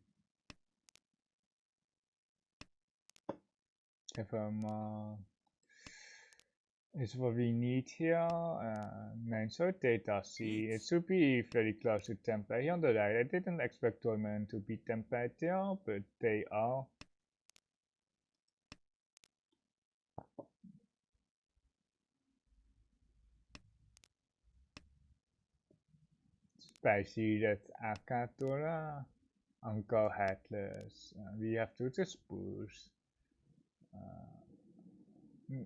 Is what we need here. 9 data C. It should be very close to template here on the right. I didn't expect Toyman to be template here, but they are. Spicy red Akatora. Uncle Headless. We have to just push.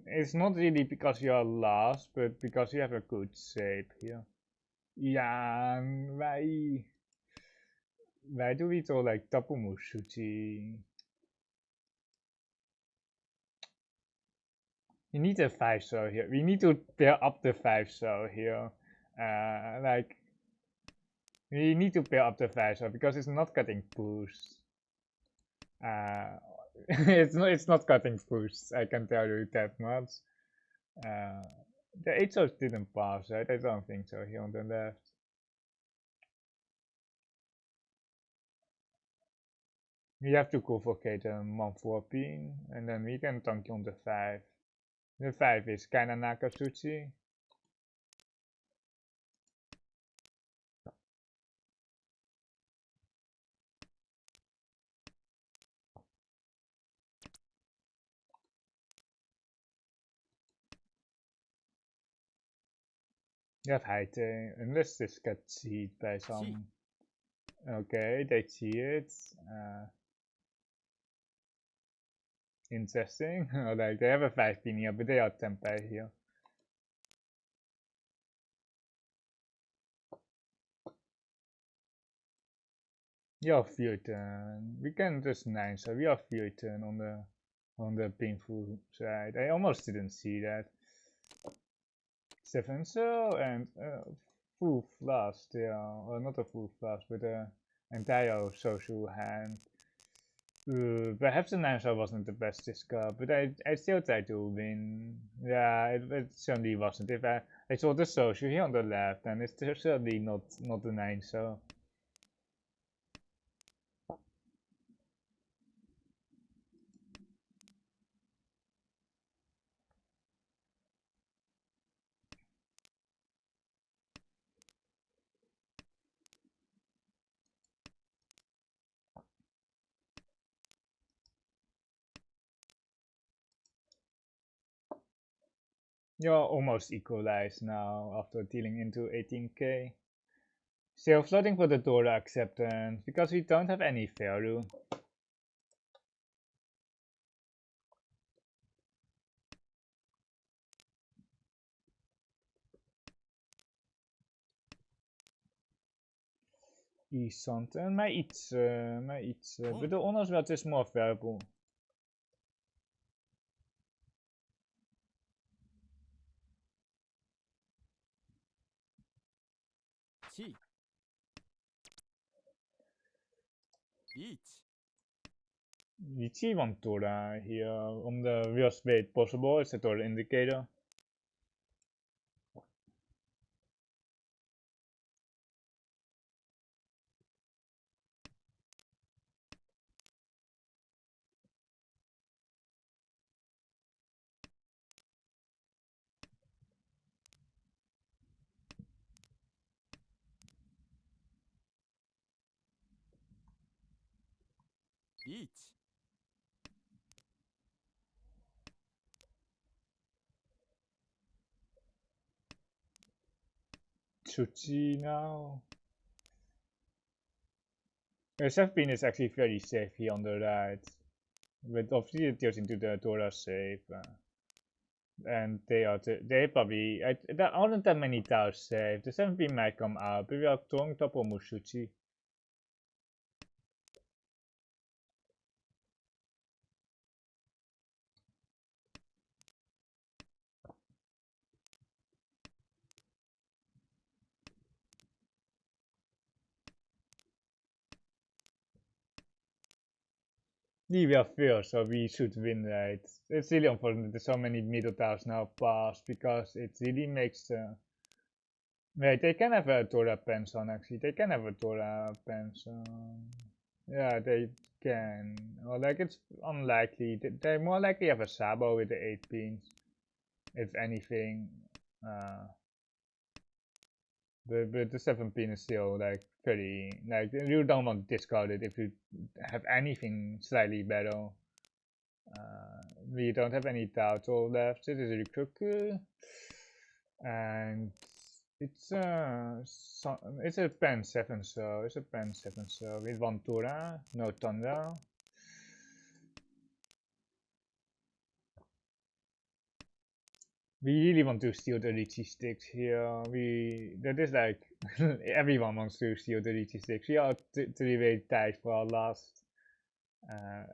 It's not really because you are last, but because you have a good shape here. Yeah, why do we do like double Mushuchi? We need a 5-star here. We need to pair up the 5-star here. Like we need to pair up the 5-star because it's not getting pushed. It's not getting pushed. I can tell you that much. The 8 stars didn't pass, right? I don't think so here on the left. We have to go for Kate 114 and then we can tank on the 5. The 5 is kinda Nakatsuchi. You have Haite, unless this gets hit by some. Okay, they see it. Interesting. Like they have a 5 pin here, but they are tempai here. We are fear turn. We can just 9, so we are fear turn on the painful side. I almost didn't see that. 7 so and full flush still, or not a full flush, but a entire social hand. Perhaps the 9 wasn't the best discard, but I still tried to win. Yeah, it certainly wasn't. If I saw the social here on the left, and it's certainly not the 9 so. You're almost equalized now after dealing into 18k. Still floating for the Dora acceptance because we don't have any value. Something maar iets, but the honors wel is more valuable. Riichi want Dora here on the worst way possible. It's a Dora indicator. Tsuchi now. SF-Bean is actually very safe here on the right. But obviously it goes into the Dora safe. And they probably, there aren't that many towers safe. The 7-Bean might come out, but we are throwing top on Mushuchi. We are first, so we should win, right? It's really unfortunate that so many middle towers now pass because it really makes wait, they can have a Dora Penson actually. They can have a Dora Penson. Yeah, they can. Or like it's unlikely. They more likely have a Sabo with the 8 beans. If anything. But the 7 pin is still like pretty, like you don't want to discard it if you have anything slightly better. We don't have any Taoto left. It is Rikuku. And it's a pen 7 so it's a pen 7 so with one Tura, no Thunder. We really want to steal the Riichi sticks here. That is like everyone wants to steal the Riichi sticks. We are three way tight for our last,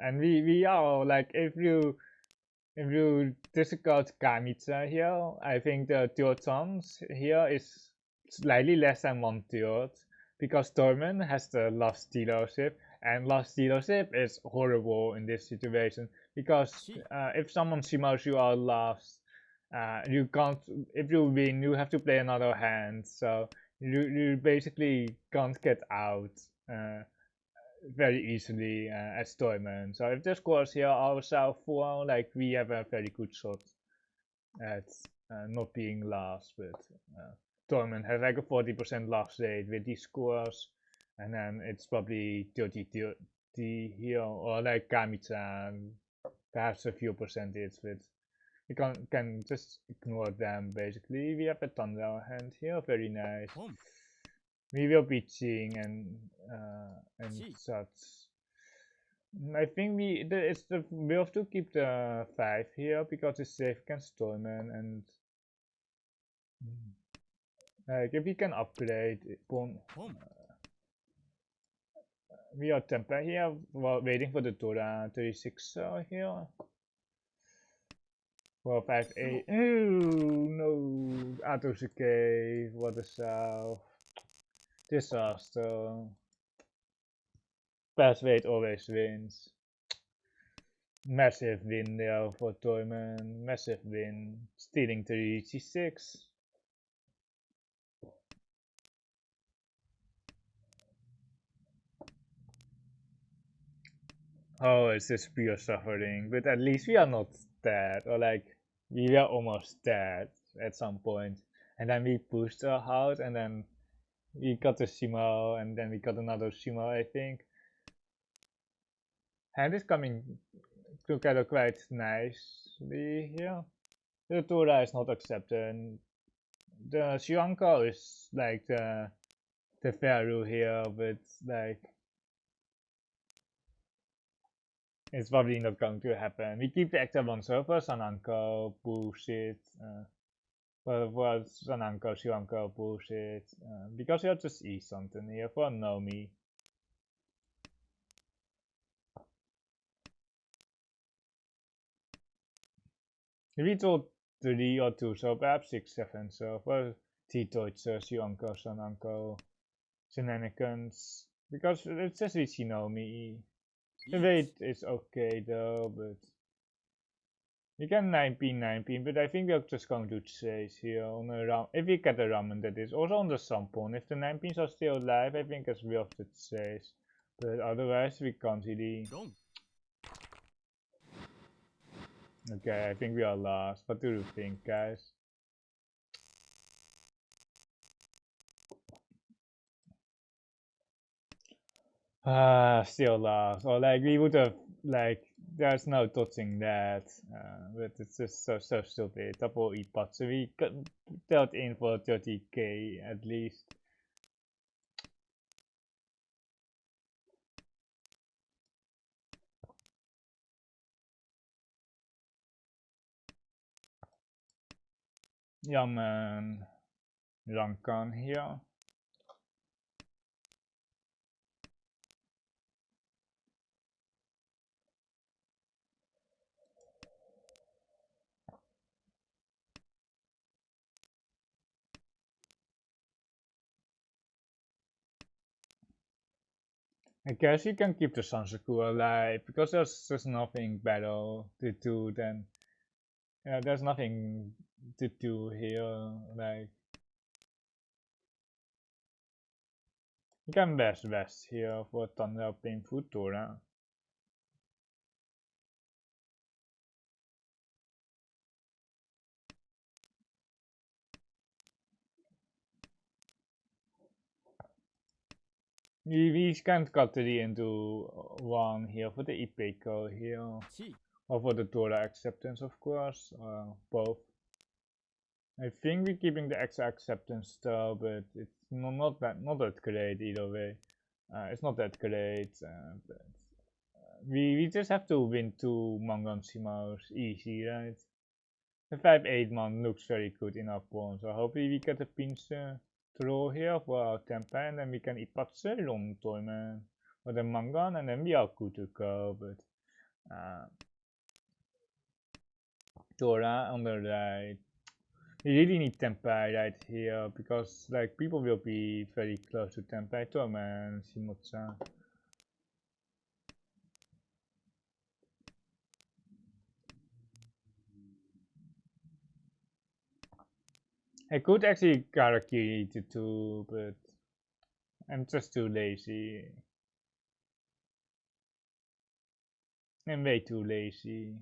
and we are like if you discard Kamitsa here, I think the third chance here is slightly less than 1/3 because Torment has the last dealership, and last dealership is horrible in this situation because if someone shimmers you out last, you can't. If you win, you have to play another hand, so you basically can't get out very easily as Torment. So if the scores here are south 4, like we have a very good shot at not being last, but Torment has like a 40% loss rate with these scores, and then it's probably 30 here, or like Kamitsa, perhaps a few percentage, but we can just ignore them basically. We have a Thunder hand here, very nice. We will be seeing and such. I think we have to keep the 5 here because it's safe against Stormen, and like if we can upgrade we are temper here while waiting for the Dora 36 here. 4, 5, 8. Ooh, no. Out of the cave. What a south. Disaster. Pass weight always wins. Massive win there for Toyman. Massive win. Stealing to Riichi 6. Oh, it's just pure suffering. But at least we are not dead. Or like, we were almost dead at some point. And then we pushed her out and then we got a Shimo and then we got another Shimo, I think. Hand is coming together quite nicely here. The Tora is not accepted. The Shuanko is like the Pharaoh here, but like it's probably not going to happen. We keep the active on server, Sananko, bullshit. Well, Sananko, Shuanko, bullshit. Because you'll just eat something here for Nomi. We told 3 or 2, so perhaps 6, 7, so for T-Deutsche, Shuanko, Sananko, shenanigans. Because it's just Riichi Nomi. The weight is okay though, but we can 19, but I think we're just going to chase here on a ram. If we get a ramen, that is. Also on the Sampon. If the 19s are still alive, I think it's worth the chase. But otherwise, we can't really. Okay, I think we are lost. What do you think, guys? Still lost. Or like, we would have, like, there's no touching that. But it's just so stupid. Double E-pot. So we got dealt in for 30k at least. Ja man, Rankan here. I guess you can keep the Sansaku alive because there's nothing better to do than there's nothing to do here. Like you can west here for Thunder Pain Futura. We can't cut it into one here for the Ipeco here. Or for the Dora acceptance, of course, both. I think we're keeping the extra acceptance though, but it's not that great either way. It's not that great, but we just have to win 2 Mangan Simos easy, right? The 5-8 man looks very good in our pawn, so hopefully we get a pinch throw here for our temper, and then we can Ipatse long Toyman or the Mangan, and then we are good to go, but Dora on the right. We really need Tempai right here because like people will be very close to Tempai, Toyman, Shimotsa. I could actually Karakiri to 2, but I'm just too lazy. I'm way too lazy.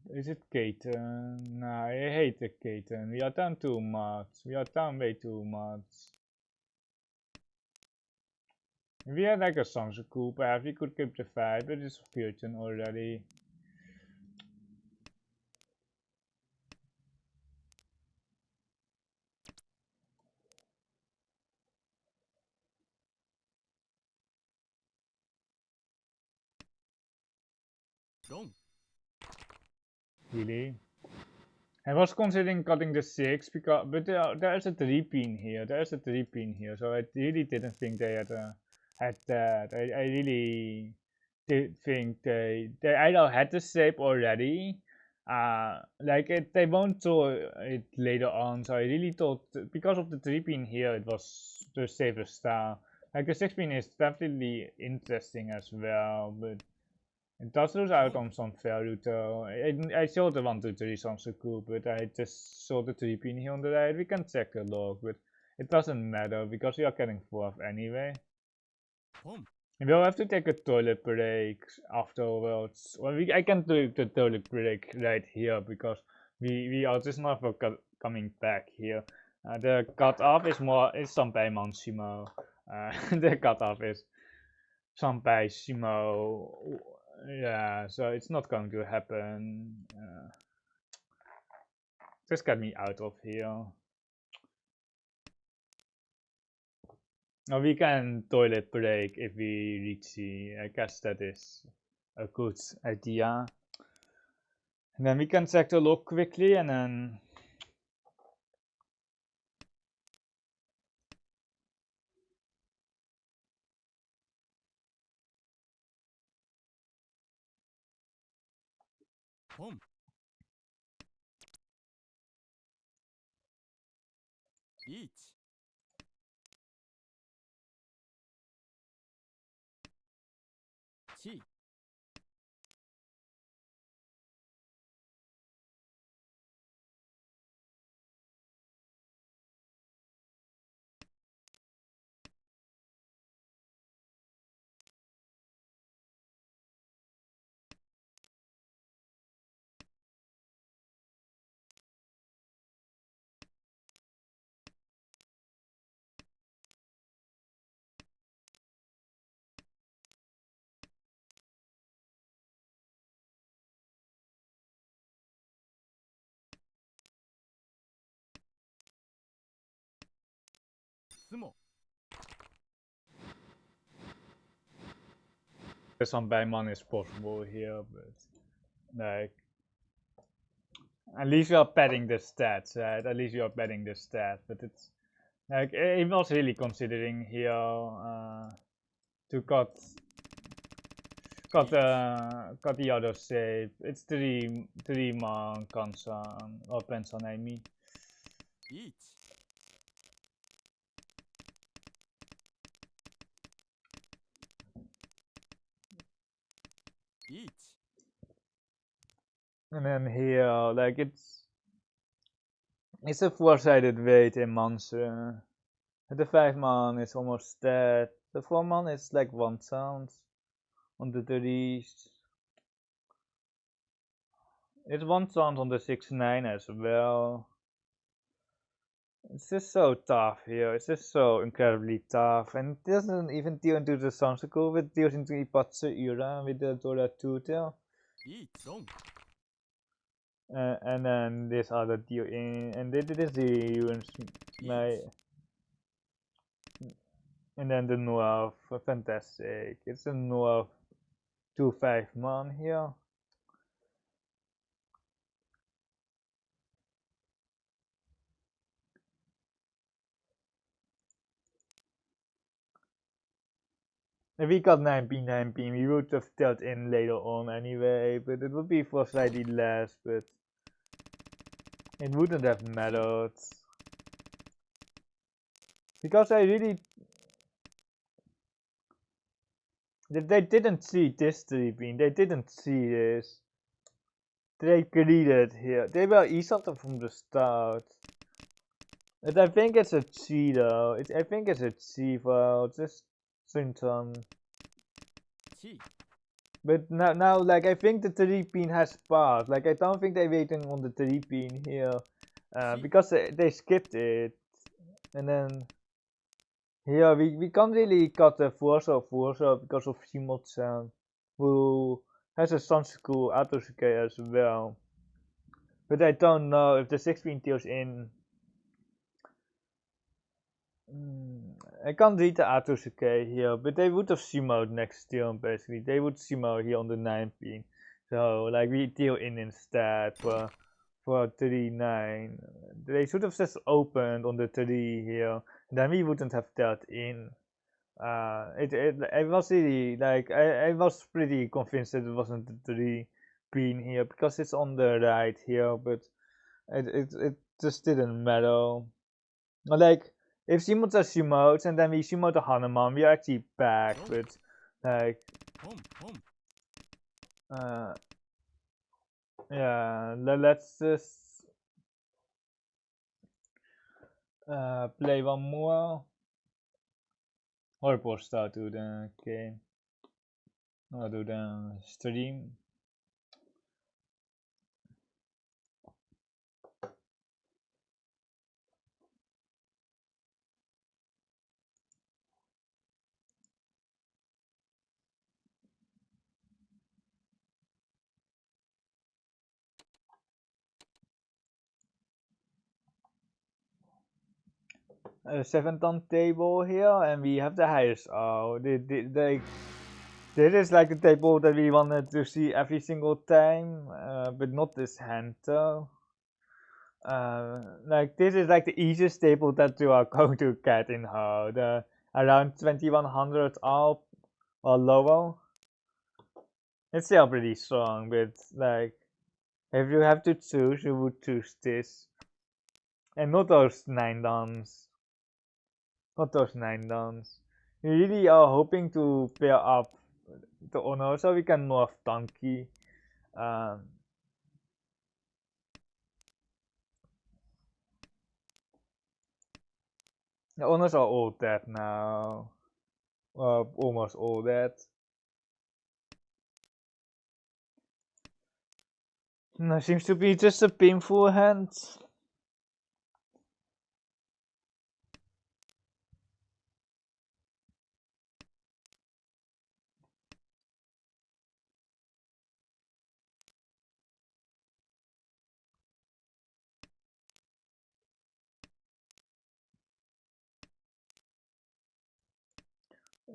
Is it Kaiten? Nah, I hate the Kaiten. We are down too much. We are down way too much. If we had like a Sansaku, perhaps we could keep the fight, but it's Fusion already. really. I was considering cutting the 6 because, but there is a 3 pin here. There is a 3 pin here, so I really didn't think they had that. I really did think they either had the shape already, like they won't show it later on. So I really thought because of the 3 pin here, it was the safest style. Like the 6 pin is definitely interesting as well, but it does lose out on some value though. I saw the 1, 2, 3 sounds so cool, but I just saw the 3 pin here on the right. We can check the log, but it doesn't matter because we are getting 4th anyway. We'll have to take a toilet break afterwards. Well, I can do the toilet break right here because we are just not coming back here. The cutoff is sampai Mansimo. The cutoff is sampai Simo. Yeah, so it's not going to happen. Just get me out of here. Now we can toilet break if we reach. I guess that is a good idea. And then we can check the log quickly and then some Bayman is possible here, but like at least you are padding the stats, right? At least you are padding the stats, but it's like I was really considering here to cut the other shape. It's three man kansan or pensan I mean. And then here, like it's a 4-sided weight in Manse. The 5 man is almost dead. The 4 man is like 1 sound on the 30s. It's 1 sound on the 6-9 as well. It's just so tough here. It's just so incredibly tough. And it doesn't even deal into the Sansaku, it deals into Ipatsu Ura with the Dora 2 tail. And then this other deal in, and this is the ruins my. And then the Noir, fantastic. It's a Noir 2-5 man here. If we got 9p, we would have dealt in later on anyway, but it would be for slightly less, but it wouldn't have mattered. Because I really... They didn't see this 3p, they didn't see this. They greeted here. They were Isanta from the start. But I think it's a chi though. I think it's a chi for just Sinton. But now, like I think the 3 pin has passed. Like I don't think they're waiting on the 3 pin here, because they skipped it, and then here we can't really cut the Forza because of Shimot-san, who has a Sansaku Atosuke as well. But I don't know if the 6 pin deals in. I can't read the Atosuke here, but they would have Shimoed next turn basically. They would Shimo here on the 9 pin. So like we deal in instead for 39. They should have just opened on the 3 here. Then we wouldn't have dealt in. It was really like I was pretty convinced that it wasn't the 3 queen here because it's on the right here, but it just didn't matter. Like if Shimo just Shimotes and then we Shimo the Hanuman, we're actually back, but like yeah, let's just play one more. Or post out to the game. Or do the stream. A 7-ton table here, and we have the highest. Oh, this is like the table that we wanted to see every single time, but not this hand though. Like this is like the easiest table that you are going to get in her. The around 2100 up or lower. It's still pretty strong, but like if you have to choose, you would choose this, and not those 9 dons. Not those 9 dons. We really are hoping to pair up the honor so we can nerf Donkey. Um, the honors are all dead now. Almost all dead. No, seems to be just a painful hand.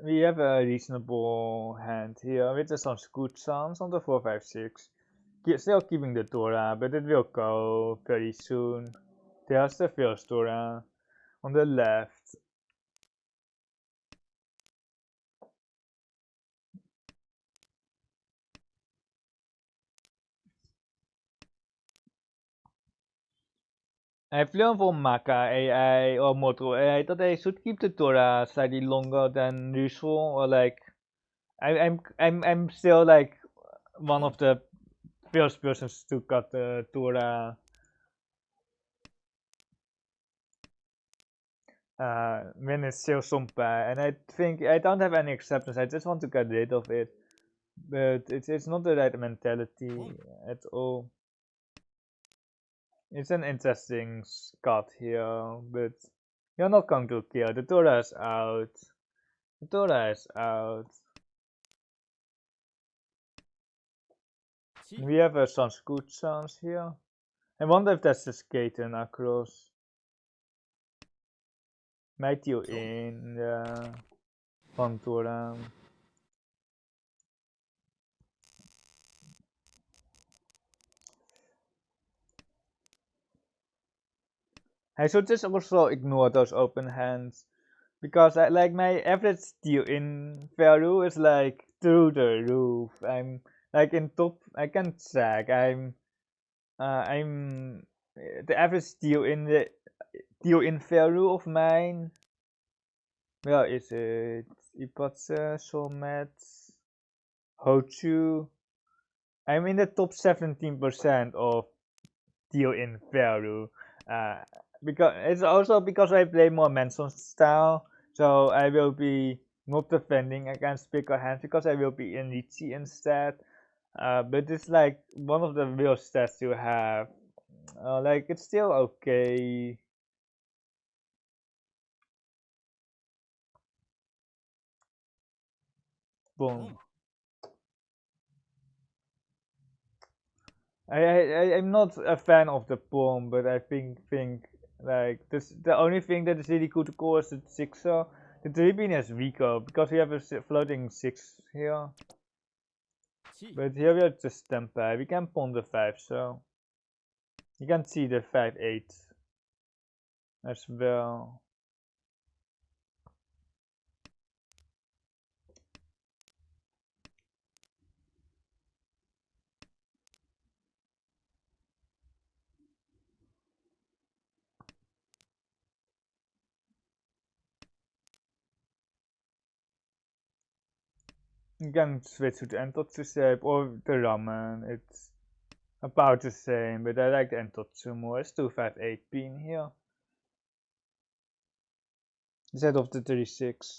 We have a reasonable hand here with some good sounds on the 456. Still keeping the Dora, but it will go very soon. There's the first Dora on the left. I've learned from Maka AI or Moto AI that I should keep the Dora slightly longer than usual, or like I'm still like one of the first persons to cut the Dora when it's still Sompa, and I think I don't have any acceptance. I just want to get rid of it, but it's not the right mentality at all. It's an interesting cut here, but you're not going to kill. The Dora is out. The Dora is out. We have some good sounds here. I wonder if that's the skating across. Might you in the Pantora. I should just also ignore those open hands because I like my average steal in value is like through the roof. I'm like in top. I can check. I'm the average steal in the deal in value of mine. Where is it? Ipatse, Somet, Houou. I'm in the top 17% of deal in value. Uh, because it's also because I play more Manson style, so I will be not defending against bigger hands because I will be in Riichi instead. But it's like one of the real stats you have. Like it's still okay. Boom. I'm not a fan of the bomb, but I think like this the only thing that is really cool to call is the sixer. The Tribune is weaker because we have a floating 6 here. But here we are just tempai. We can pawn the 5, so you can see the 5-8 as well. You can switch to the Entotsu shape or the ramen. It's about the same, but I like the Entotsu more. It's 2-5-8 pin here instead of the 3-6.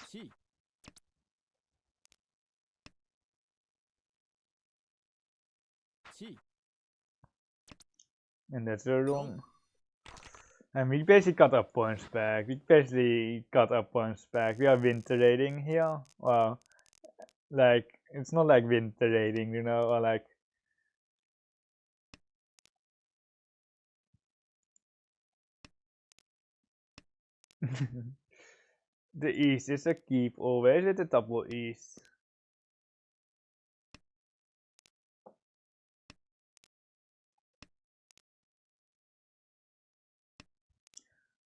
And that's the run. And we basically got our points back. We basically got our points back. We are winter rating here. Well, like, it's not like winter rating, you know, or like. The east is a keep always with the double east.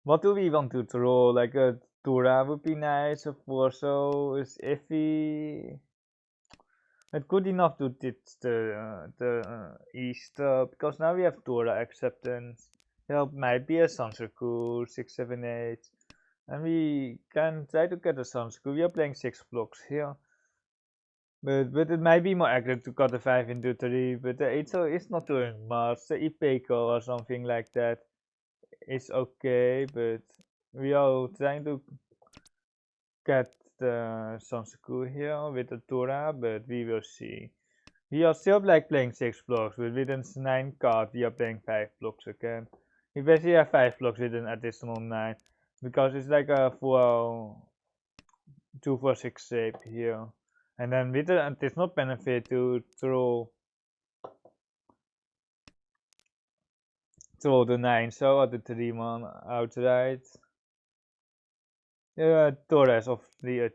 What do we want to throw? Like a Tura would be nice, a Forso is iffy. It's good enough to ditch the east because now we have Tura acceptance. There might be a Sansaku 678, and we can try to get a Sansaku. We are playing 6 blocks here. But it might be more accurate to cut a 5 into 3, but the 8 so is not doing much. The Ipeco or something like that is okay, but we are trying to get the Sansaku here with the Tura, but we will see. We are still like playing 6 blocks, but with a 9 card we are playing 5 blocks again. We basically have 5 blocks with an additional 9, because it's like a 2-4-6 shape here. And then with the additional benefit to throw the 9 so or the 3-man outright. Torres of the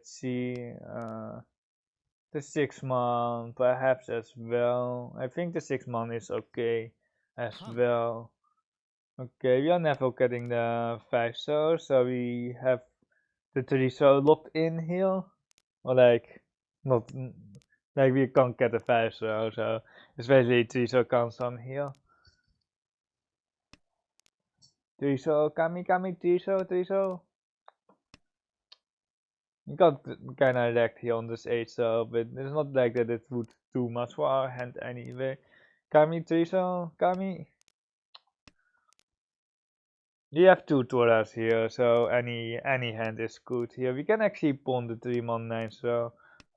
the 6-man perhaps as well. I think the 6-man is okay as well. Okay, we are never getting the 5 so we have the 3 locked in here. Or like, not, like we can't get the 5 so especially 3 comes on here. 3 kami 3 You got kinda wrecked here on this 8 but it's not like that it would do much for our hand anyway. Kami 3 Kami. We have 2 Toras here, so any hand is good here. We can actually pawn the 3-man 9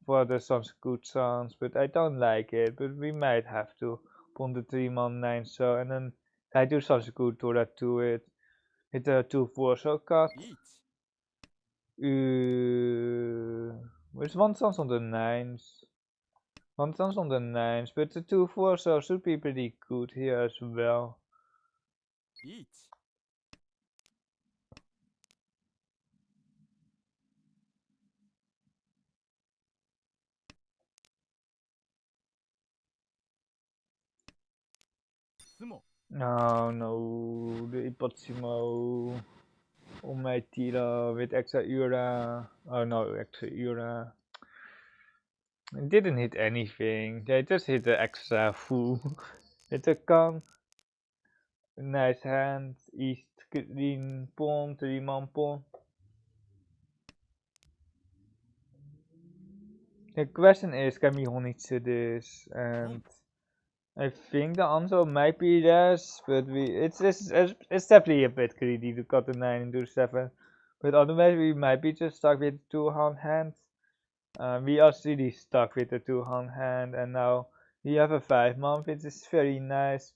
for the Sun's good chance, but I don't like it. But we might have to pawn the 3-man 9 and then I do such a good Tora to it. Hit a 2-4 cut. Which one sounds on the 9s? One sounds on the 9s, but the 2-4 should be pretty good here as well. Oh no, the Ipotsimo. Oh my Tira with extra Ura. Oh no, extra Ura. It didn't hit anything. They just hit the extra Fu. It's a con. Nice hand. East green pawn, 3-man pawn. The question is, can we Honitsu this? And I think the answer might be yes, but it's definitely a bit greedy to cut the 9 into 7. But otherwise we might be just stuck with 2-hand hands. We are really stuck with the 2-hand hand, and now we have a 5-man, which is very nice.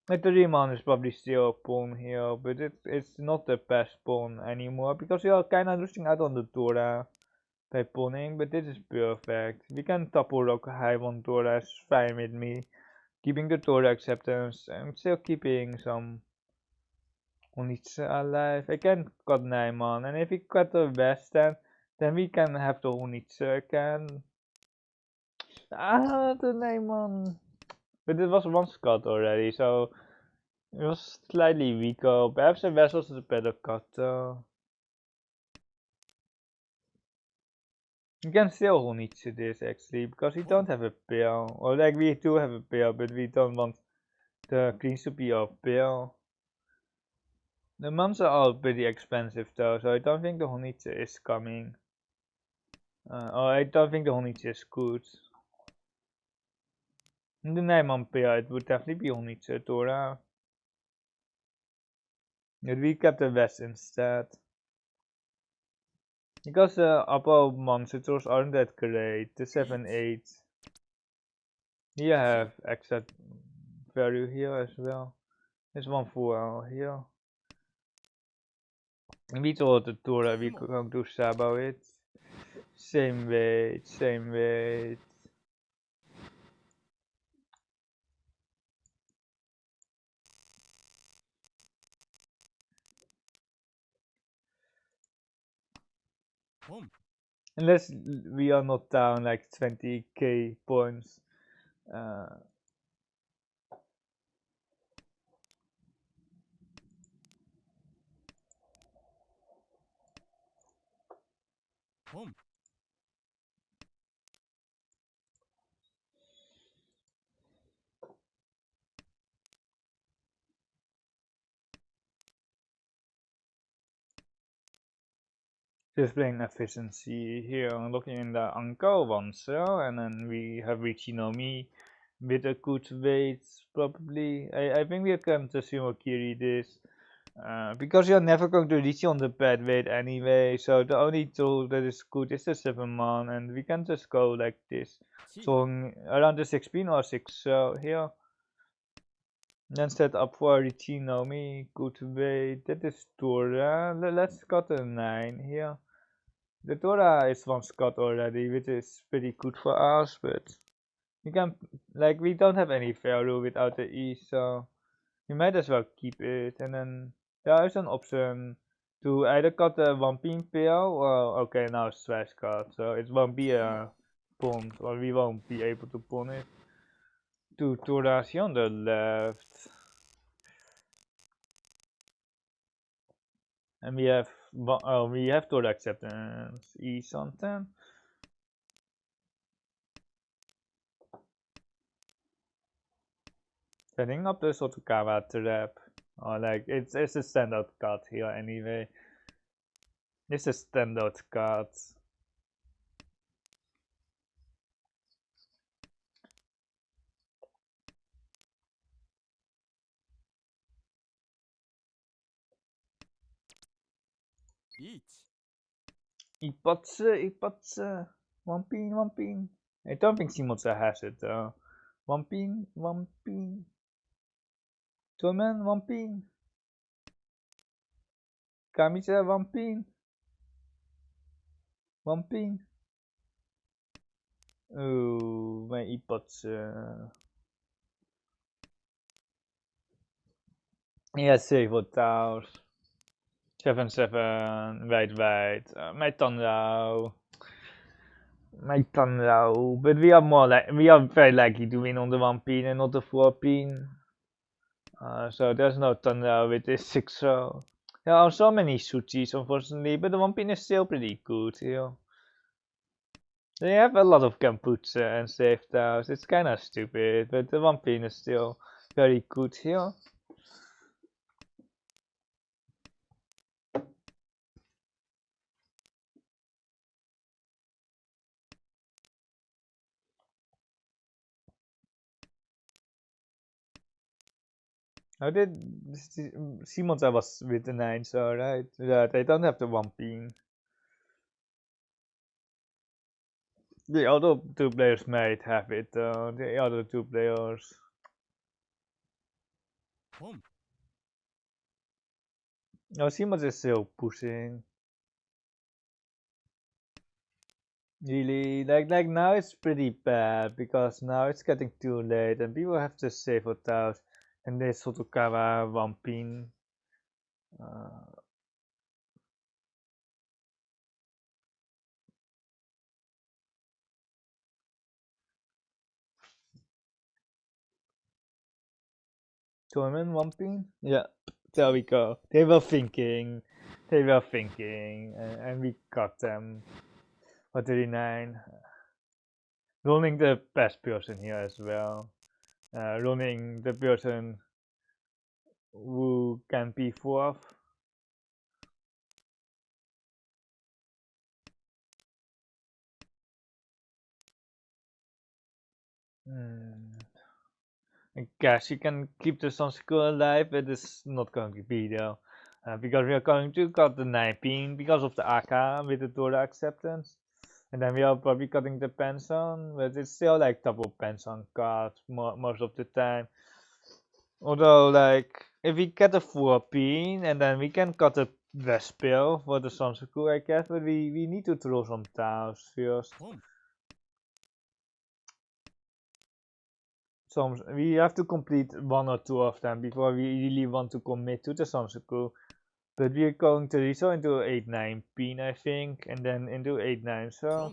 The 3-man is probably still a pawn here, but it's not the best pawn anymore, because we are kinda losing out on the Dora by pawning, but this is perfect. We can topple rock high on Dora, is fine with me. Keeping the Dora acceptance, I'm still keeping some Honitsu alive. I can cut 9-man, and if we cut the west then we can have the Honitsu again. The name on. But it was one cut already, so it was slightly weaker. Perhaps the vessels is a better cut. You can still unedited this actually, because we don't have a pill. Or like we do have a pill, but we don't want the greens to be our pill. The months are all pretty expensive though, so I don't think the unedited is coming. Or I don't think the unedited is good. In the name on pill, it would definitely be unedited, Dora. But we kept the West instead. Because the upper monsters aren't that great. The 7-8. You have extra value here as well. There's one for here. And we told the Dora we could going to Sabo it. Same weight, same weight. Unless we are not down like 20k points. Just playing efficiency here, looking in the Uncle one cell, and then we have Riichi Me with a good weight, probably. I think we can just Kiri this. Because you're never going to reach on the bad weight anyway, so the only tool that is good is the 7-man, and we can just go like this. So around the 16 or 6 here. Then set up for Riichi Me, good weight, that is Dora. Let's got a 9 here. The Dora is one Scott already, which is pretty good for us, but we can, like, we don't have any value without the E, so we might as well keep it. And then there is an option to either cut the Vampine Pale or, okay, now it's Swash cut, so it won't be a pawn, or we won't be able to pawn it. Two Doras here on the left. And we have Dora acceptance, E something. Setting up the Sotokawa trap. Or like it's a standard card here anyway. It's a standard card. Ipotse. One pin. I don't think Simotsa has it though. One pin. Chunman, one pin. Kamise, one pin. Oh, my Ipotse. Yeah, 7 towers. 7-7, right. My Tanrao. But we are very likely to win on the 1 pin and not the 4 pin. So there's no Tanrao with this 6 row. There are so many Suchis unfortunately, but the 1 pin is still pretty good here. They have a lot of Kamputse and safe towers. It's kinda stupid, but the 1 pin is still very good here. How did Simonsa was with the 9, so right? Yeah, they don't have the 1 pin. The other 2 players might have it though. The other 2 players. No, Simons is still pushing. Really, like now it's pretty bad because now it's getting too late and people have to save for tiles and they Sotokawa 1 pin. Tournament 1 pin? Yeah, there we go. They were thinking, and we got them for 39. Running the best person here as well. Running the person who can be fourth. I guess you can keep the Sun School alive, but it's not going to be though. Because we are going to cut the 19 because of the AK with the Dora acceptance. And then we are probably cutting the Penson, but it's still like double Penson cards most of the time. Although, like, if we get a 4 pin, and then we can cut a Vespil for the Sansaku, I guess, but we need to throw some towns first. We have to complete 1 or 2 of them before we really want to commit to the Sansaku. But we are going to resort into 8-9 pin, I think, and then into 8-9, so...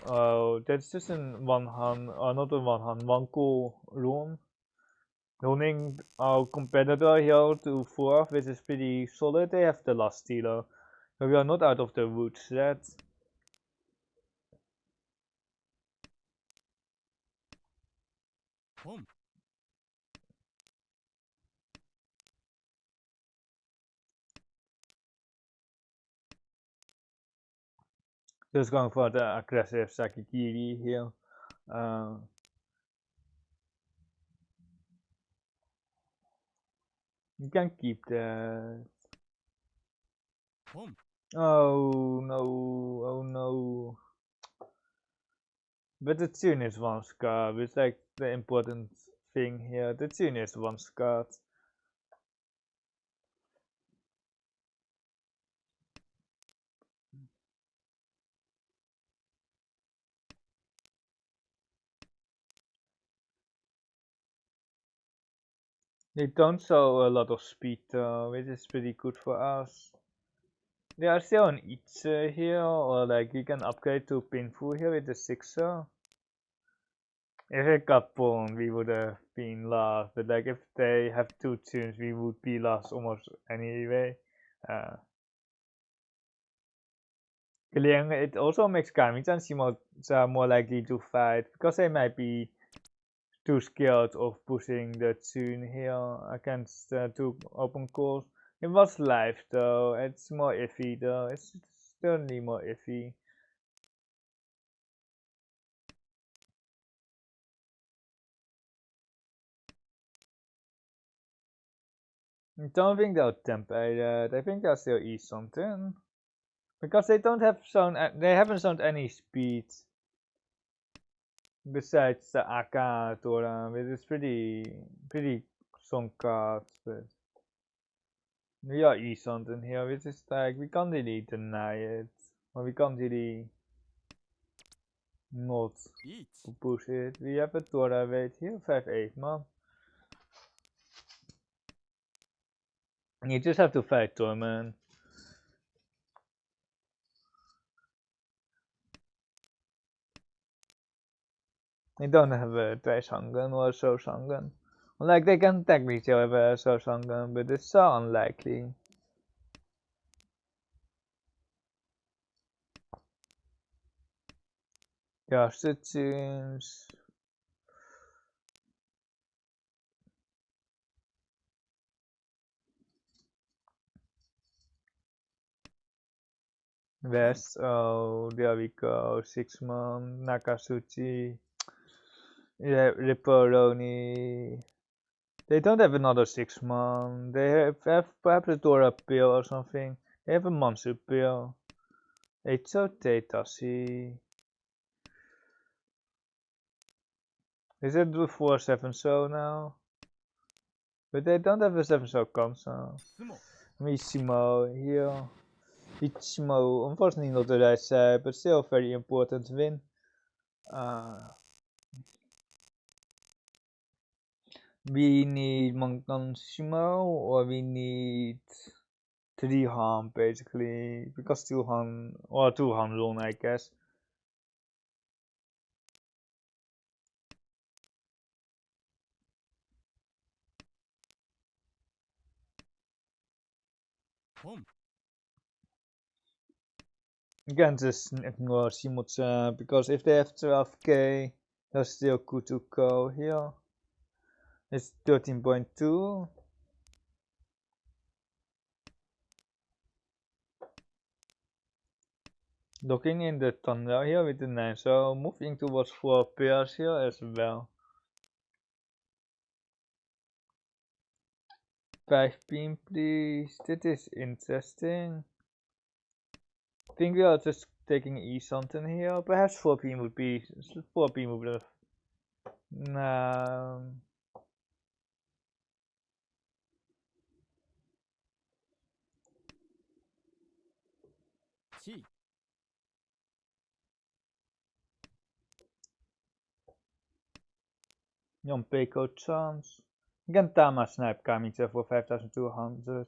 Oh, that's just in one hand, or not in one hand, one cool run. Running our competitor here to 4th, which is pretty solid. They have the last stealer, so we are not out of the woods yet. Just going for the aggressive Sakigiri here. You can keep that. Oh no, oh no. But the tune is 1 scar, it's like the important thing here. The tune is 1 scar. They don't show a lot of speed though, which is pretty good for us. They are still on each here, or like you can upgrade to Pinfu here with the 6er. If it got pawned, we would have been lost, but like if they have 2 tunes, we would be lost almost anyway. It also makes Kamita and Shimoza more likely to fight, because they might be too scared of pushing the tune here against 2 open calls. It was live though, it's more iffy though, it's certainly more iffy. I don't think they'll temper that, I think they'll still eat something. Because they haven't shown any speed. Besides the AK Tora, which is pretty strong cards, but we are E-something here, which is like, we can't really deny it. Or we can't really not push it. We have a Tora weight here, 5-8 man. You just have to fight Torment. They don't have a Trishangan or a Shoshangan. Like, they can technically have a Shoshangan, but it's so unlikely. Just it seems. West, oh, there we go. 6 man, Nakasuchi, Ripperoni. They don't have another 6 man. They have perhaps a Dora Pill or something. They have a Mansu Pill. Eicho Teitashi. Is it the 4-7 so now? But they don't have a 7 so console. Mishimo here. Ichimo, unfortunately not the right side, but still a very important win. We need Manganshimo, or we need 3 harm basically, because 2 harm, or 2 harm run I guess. You can just ignore Simutsa because if they have 12k, they're still good to go here. It's 13.2. Looking in the thunder here with the 9, so moving towards 4 pairs here as well. 5 pin please, this is interesting. I think we are just taking E something here, perhaps 4 pin would be, 4 pin would have, nah. Jon Peiko chance. You can Tama snipe Kamicha for 5200.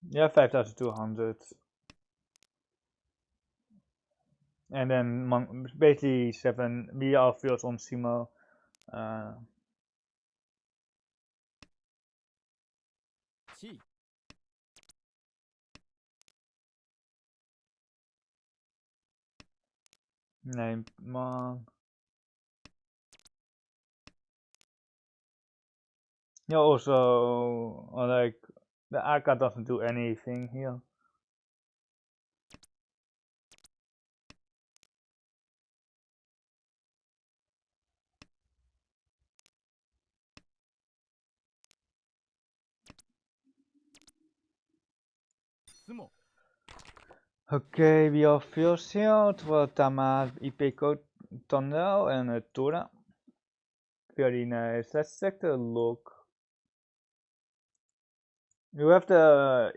Yeah, 5200. And then basically 7 VR fields on Simo. Nee, man. Yeah, also, like, the AK doesn't do anything here. Okay, we have first here, terwijl Tama IP tunnel en Tora. Very nice. Let's take a look. You have the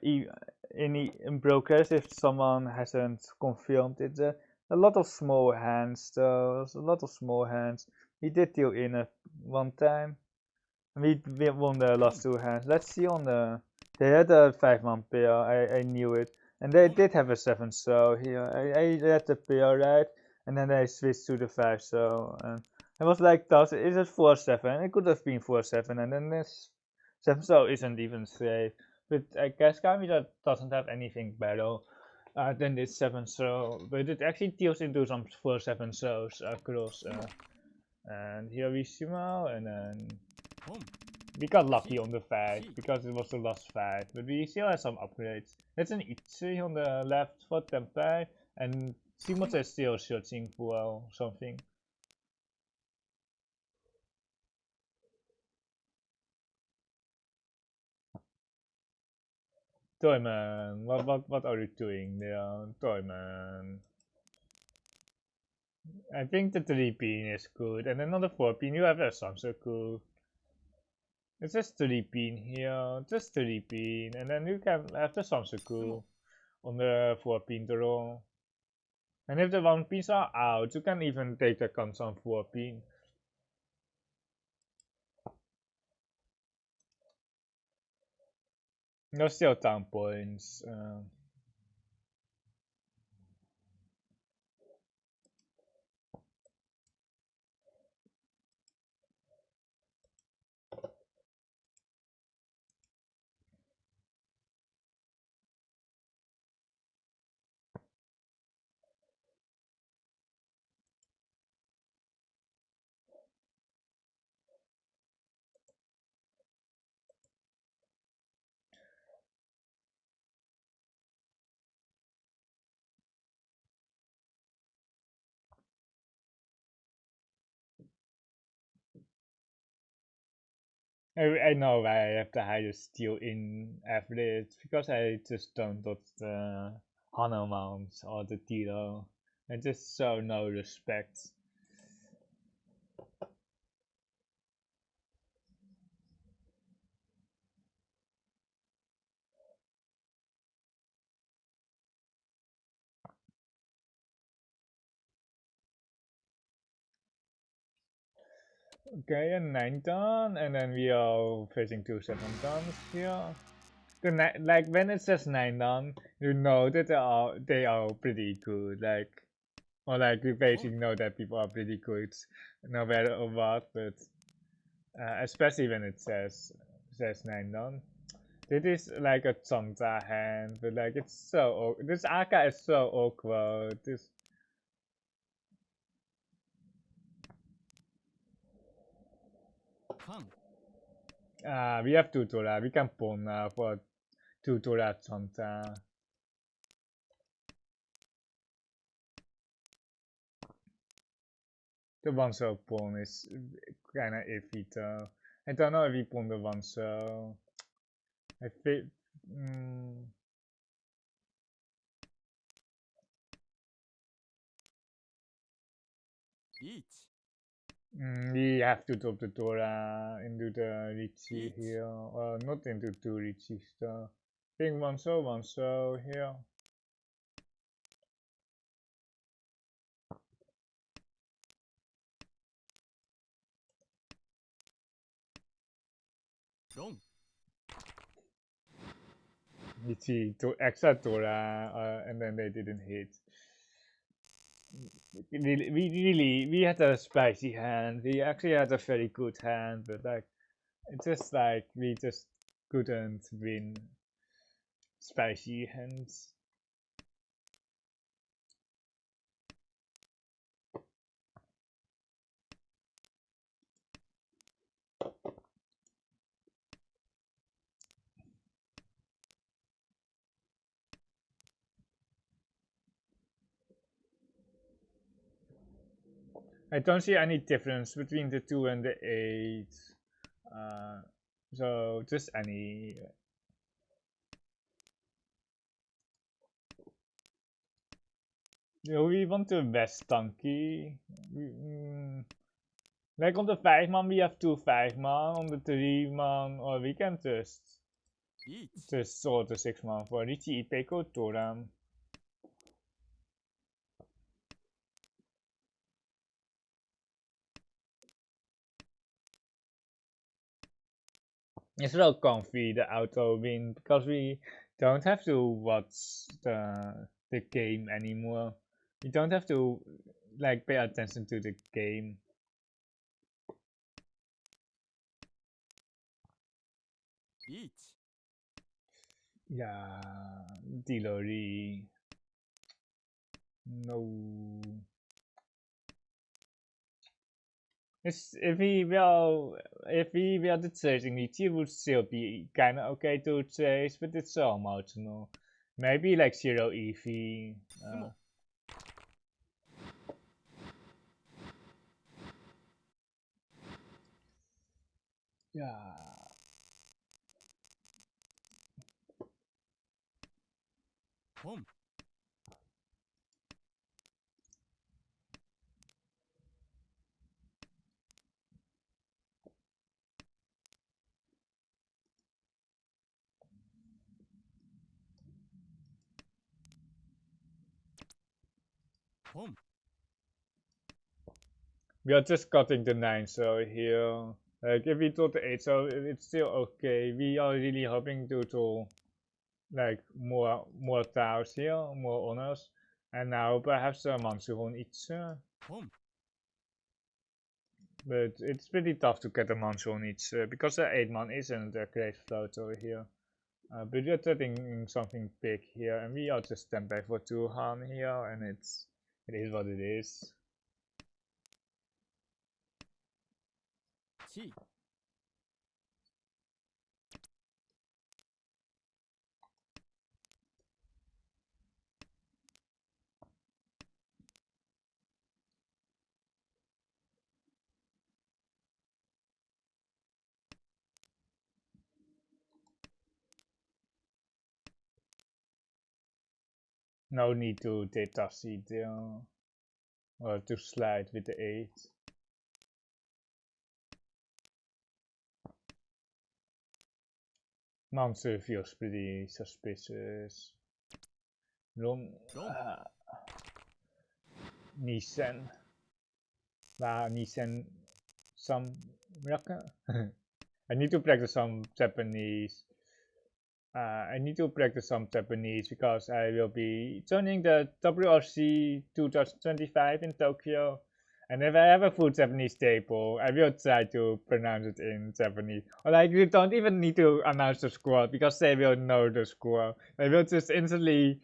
in brokers if someone hasn't confirmed it. A lot of small hands though. There's a lot of small hands. We did deal in it one time. We won the last 2 hands. Let's see on the. They had a 5-man pair. I knew it, and they did have a 7. So here I had the pair right, and then I switched to the 5. So I was like, is it 4-7? It could have been 4-7, and then this 7 so isn't even safe. But I guess Kami doesn't have anything better than this 7 so, but it actually deals into some 4-7 shows across. And here we Sumo, and then we got lucky on the 5 because it was the last 5, but we still have some upgrades. That's an Ichi on the left for Tempai, and Simotsu is still searching for something. Toyman, what are you doing there, Toyman? I think the 3 pin is good, and then on the 4 pin you have a Samsaku. It's just 3 pin here, just 3 pin, and then you can have the Samsaku on the 4 pin draw. And if the 1 pins are out, you can even take the Kansan 4 pin. No still town points. I know why I have the highest steal in average, because I just don't dodge the Hano mounts or the Tilo. I just show no respect. Okay, a 9 ton, and then we are facing 2 7 tons here. Like when it says 9 ton, you know that they are pretty good. Like, or like we basically know that people are pretty good, no matter what. But especially when it says 9 non. This is like a Chongza hand, but like it's so this Aka is so awkward. This we have two Tora. We can pawn for two Tora Chongza. The one shot pawn is kinda iffy though. I don't know if we pawn the one shot. I think. We have to drop the Dora into the Riichi here. Not into two Riichis though. I think one so here. Riichi to extra Dora, and then they didn't hit. We had a spicy hand. We actually had a very good hand, but like it's just like we just couldn't win spicy hands. I don't see any difference between the 2 and the 8. So just any. We want to best Donkey. Like on the 5 man we have 2 5 man, on the 3 man, or we can just sort the 6 man for Riichi Ipeko Toram. It's real comfy, the auto win, because we don't have to watch the game anymore. We don't have to like pay attention to the game. Yeah, Dilori. No. If we were the chasing it, it would still be kinda okay to chase, but it's so marginal. Maybe like zero EV. Yeah. We are just cutting the 9 so here. Like if we thought the 8 so it's still okay. We are really hoping to draw like more tiles here, more honors. And now perhaps a Mansuhon each. But it's pretty tough to get a Mansuhon each because the 8 man isn't a great float over here. But we're getting something big here, and we are just stand back for 2 Han here, and it is what it is. No need to data seed or to slide with the 8. Monster feels pretty suspicious. Nissan. Nissan some I need to practice some Japanese. I need to practice some Japanese because I will be joining the WRC 2025 in Tokyo. And if I have a food Japanese staple, I will try to pronounce it in Japanese. Or like you don't even need to announce the score because they will know the score. They will just instantly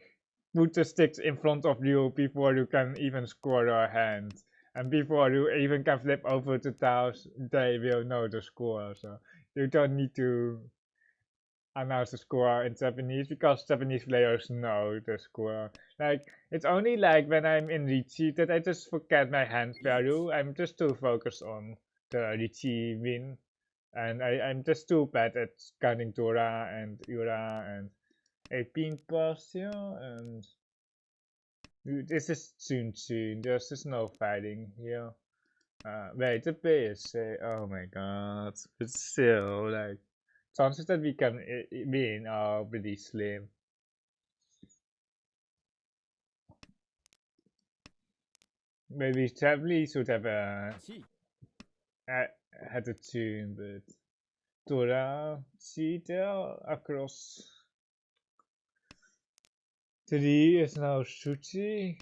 put the sticks in front of you before you can even score your hand. And before you even can flip over the tiles, they will know the score. So you don't need to announce the score in Japanese because Japanese players know the score. Like it's only like when I'm in Riichi that I just forget my hand value. I'm just too focused on the Riichi win, and I'm just too bad at counting Dora and Ura and 18 Pasio and this is soon. There's just no fighting here. Wait, the base. Oh my god, but still like chances that we can win are pretty slim. Maybe definitely should have had a tune, but Dora, Cheetah across 3 is now Suchi.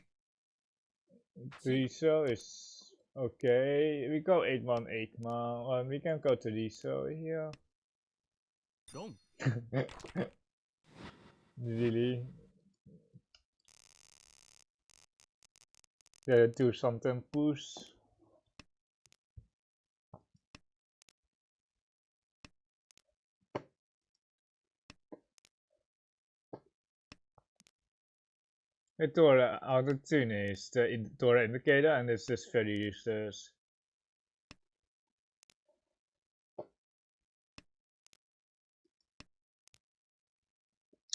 3 so is okay. We go 8-1, 8-1. We can go to Riso here. Really? Do something push. The Dora out of tune is the Dora indicator, and it's just very useless.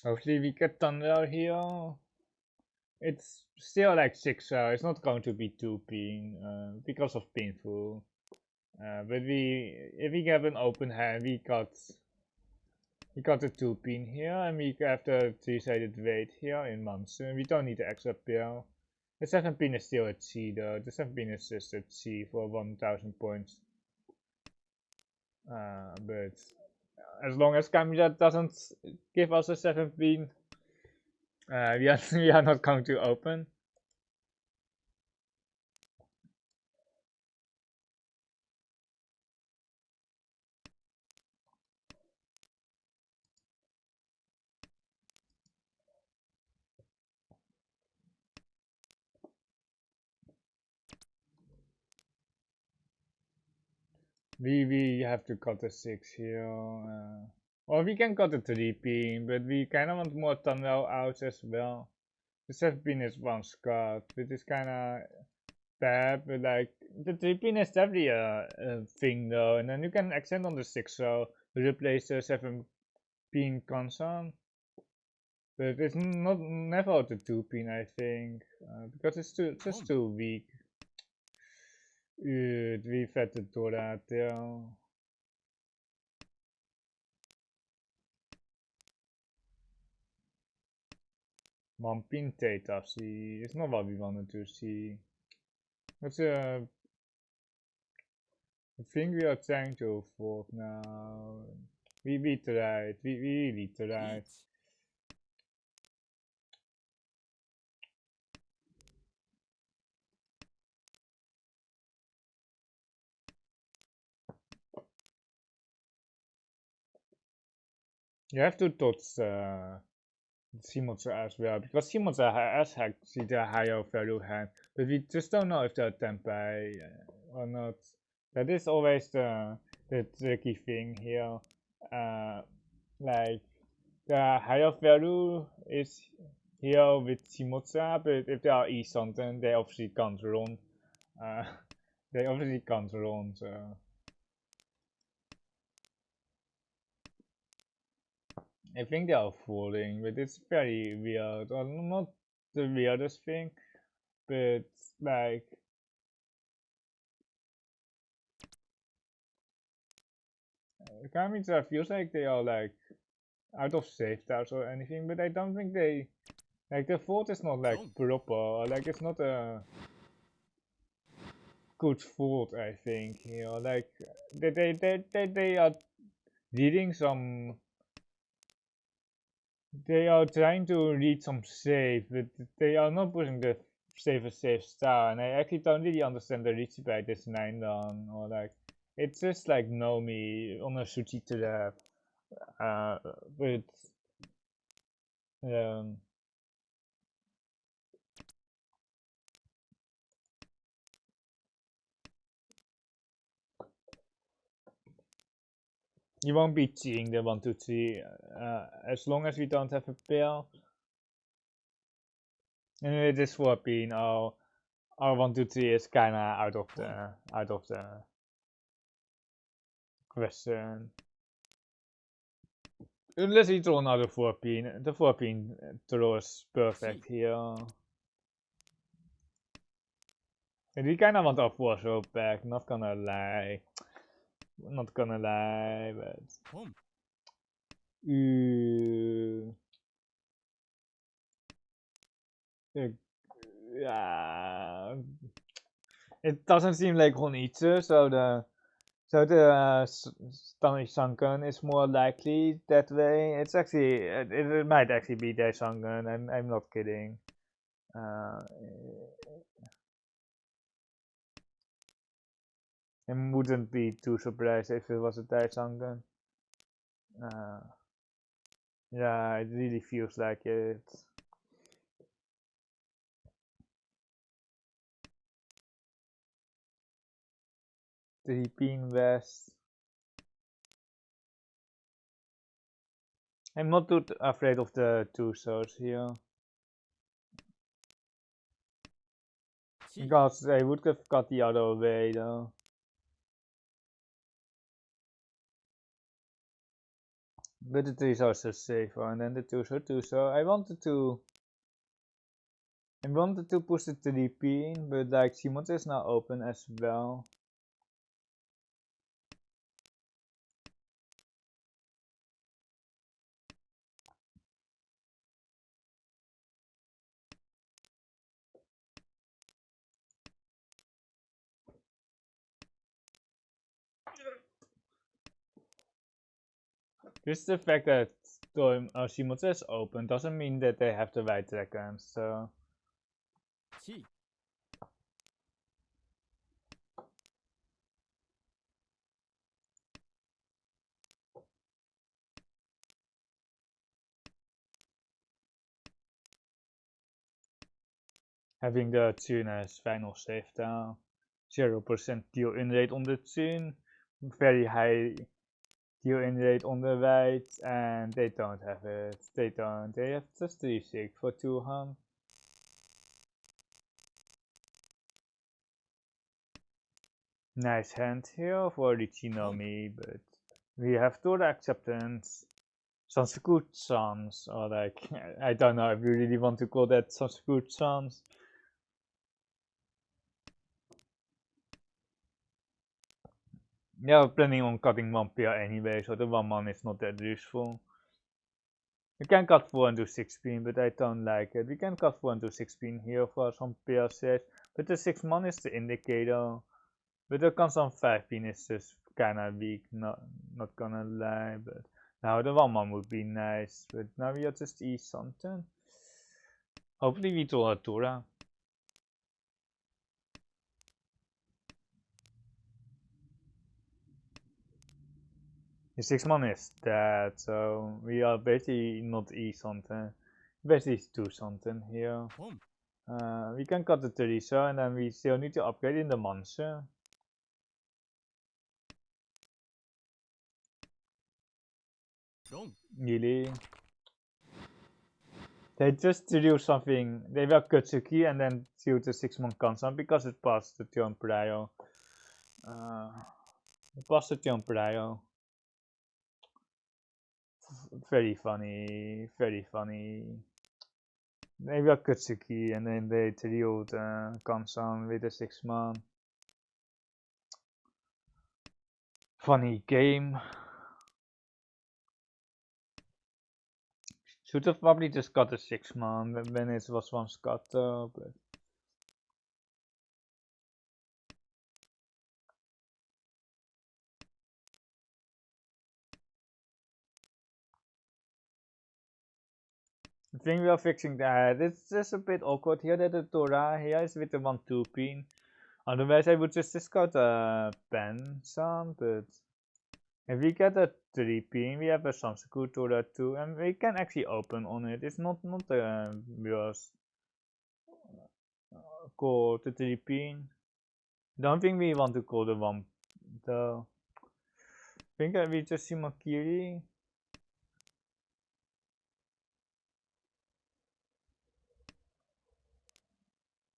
Hopefully we get Thunder here. It's still like 6 hours. It's not going to be 2 ping because of painful. But if we have an open hand, we got the 2 pin here, and we have the 3-sided weight here in Monsoon. We don't need the extra pill. The 7 pin is still at C though. The 7 pin is just at C for 1000 points. But as long as Kamiya doesn't give us a 7 pin, we are not going to open. We have to cut a 6 here. Or we can cut a 3 pin, but we kind of want more tunnel outs as well. The 7 pin is 1 Scott, which is kind of bad, but like the 3 pin is definitely a thing though, and then you can extend on the 6 so to replace the 7 pin console. But it's not never the 2 pin, I think, because it's just too weak. We've had to do that, yeah. One pin data see, it's not what we wanted to see. That's I think we are trying to afford now. We tried, we really tried. You have to touch Shimoza as well, because Shimoza has actually the higher value hand, but we just don't know if they're Tenpai or not. That is always the tricky thing here. Like the higher value is here with Shimoza, but if they are E something, they obviously can't run. They obviously can't run, so. I think they are falling, but it's very weird. Or not the weirdest thing, but like Kamiza feels like they are like out of safe tiles or anything, but I don't think they like the fault is not like proper, or like it's not a good fault. I think you know, like they are reading some. They are trying to read some safe, but they are not pushing the save a safe star, and I actually don't really understand the Riichi by this 9 down, or like, it's just like Nomi on a Suchi to the but um, you won't be seeing the 1, 2, 3 as long as we don't have a pair. Anyway, this 4 pin, our 1, 2, 3 is kinda out of the question. Unless we draw another 4 pin, the 4 pin draws perfect here. And we kinda want our 4 row back, not gonna lie. Not gonna lie, but yeah, it doesn't seem like Honitsu, so the Stunning Sunken is more likely that way. It's actually it might actually be their Sunken. I'm not kidding. I wouldn't be too surprised if it was a Dai Sunken. Yeah, it really feels like it. The pin west. I'm not too afraid of the 2 swords here. Because I would have got the other way though. But the 3 swords are safer, and then the 2 sword 2, so I wanted to push the 3 pin, but like Shimoto is now open as well. Just the fact that Shimoto is open doesn't mean that they have the right dragons, so. Having the tune as final save down. 0% deal in rate on the tune. Very high deal in rate on the right, and they don't have it. They don't. They have just 3-6 for 2 hum. Nice hand here for Riichi no Mi, but we have to acceptance. Sanskrit chance, or like, I don't know if you really want to call that Sanskrit chance. Yeah, we're planning on cutting 1 pair anyway, so the 1-1 is not that useful. We can cut 4 and do 6 pin, but I don't like it. We can cut 4 and do 6 pin here for some pair sets, but the 6-1 is the indicator. But the constant 5 pin is just kinda weak, not gonna lie, but now the 1-1 would be nice, but now we are just eat something. Hopefully we draw a Tora. The 6-1 is dead, so we are basically not E something. Basically do something here. We can cut the Teresa, and then we still need to upgrade in the monster. Really? They just do something. They were Kutsuki and then do the 6-1 Kansan because it passed the turn prior. It passed the turn prior. Very funny, very funny. They were Kutsuki and then they drilled Kansan with a 6-man. Funny game. Should have probably just got a 6-man when it was one scatter, but I think we are fixing that. It's just a bit awkward here that the Torah here is with the 1-2 pin. Otherwise I would just discard a pen sound, but if we get a 3 pin, we have a Sansaku Torah too, and we can actually open on it. It's not the worst call the 3 pin. Don't think we want to call the 1 though. Think that we just see Makiri.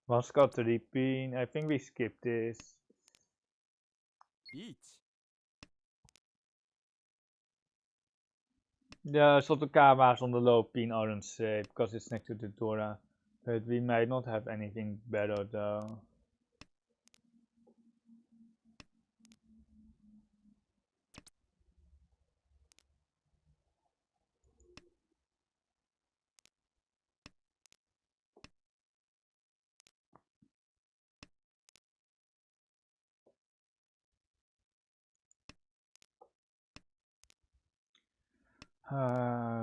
One got 3 pin. I think we skip this. The Sotokawa is on the low pin orange because it's next to the Dora. But we might not have anything better though.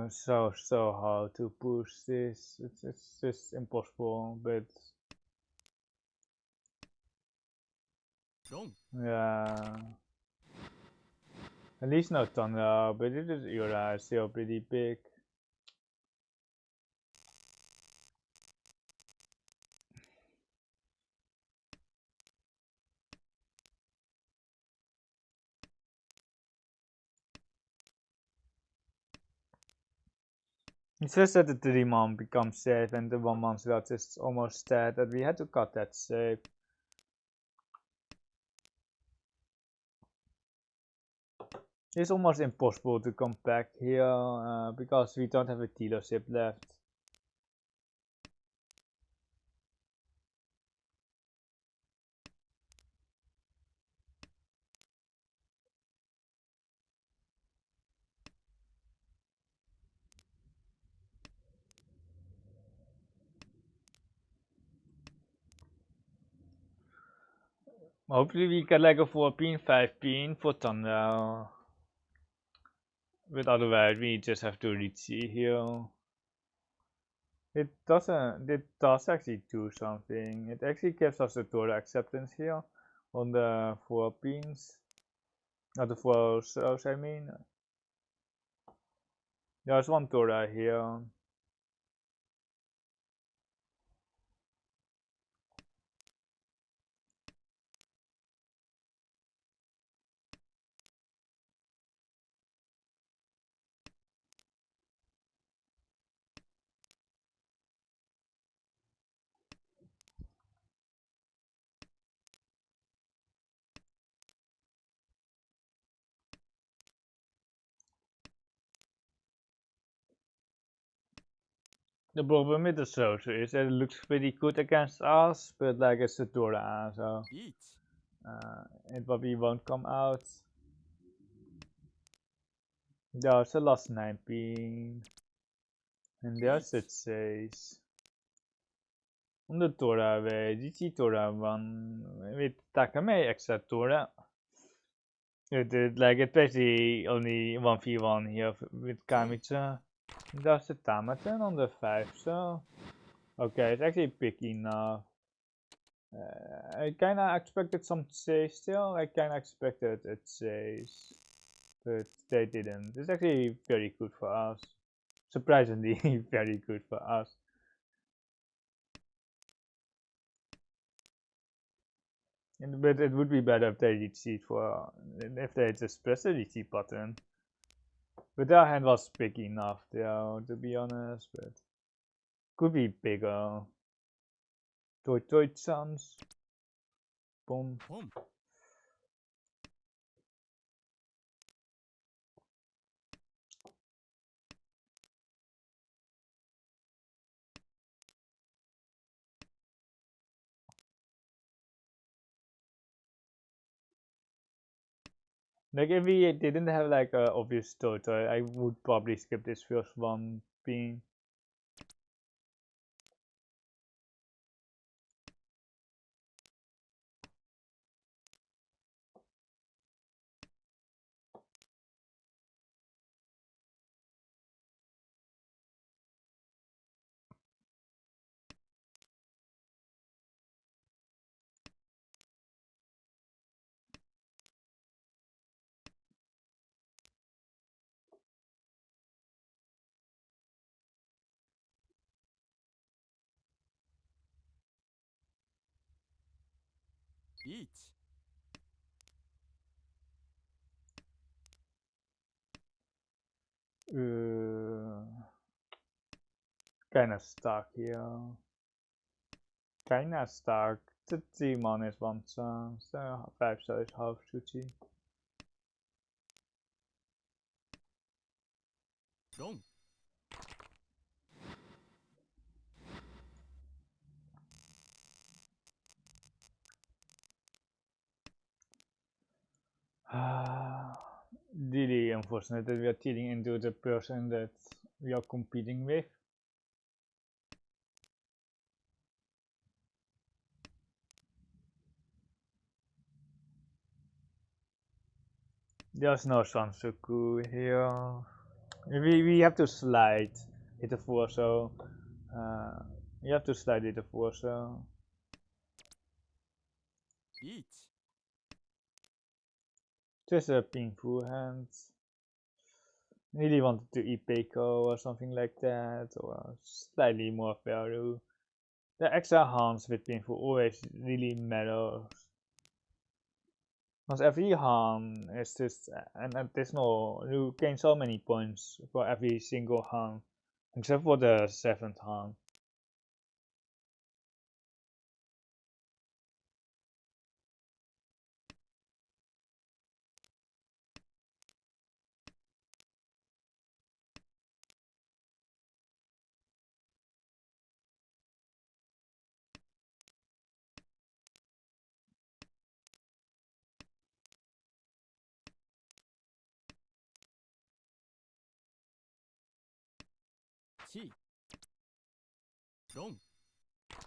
So hard to push this. It's just impossible, but yeah. At least no thunder, but it is Ura still pretty big. It's just that the 3-man becomes safe and the 1-man slot is almost dead that we had to cut that safe. It's almost impossible to come back here because we don't have a dealership left. Hopefully we get like a 4-pin, 5-pin for thunder. But otherwise we just have to Riichi here. It does actually do something. It actually gives us a Torah acceptance here on the 4 pins. Not the 4 cells, I mean. There's one Torah here. The problem with the sorcerer is that it looks pretty good against us, but like it's a Torah, so it probably won't come out. There's the last 9 pin. And there's it says. On the Torah way, Riichi Torah 1 with Takame extra Torah. It like it's basically only 1v1 here with Kamicha. There's the Tamaten on the 5, so okay, it's actually big enough. I kinda expected some chase still. I kinda expected a chase, but they didn't. It's actually very good for us. Surprisingly, very good for us. But it would be better if they Riichi if they just press the Riichi button. But their hand was big enough there, to be honest, but could be bigger. Toy chance. Boom. Like if we didn't have like a obvious toy, I would probably skip this first one being. Kinda stuck here. Kinda stuck. The T-Mon is one song, so 5 stars half Suchi. Really unfortunate that we are tearing into the person that we are competing with. There's no Sansuku here. We have to slide hit the 4, so we have to slide hit the 4, so just a painful hand. Really wanted to eat Peiko or something like that, or slightly more value. The extra hands with painful always really matters. Because every hand is just an additional, you gain so many points for every single hand, except for the 7th hand.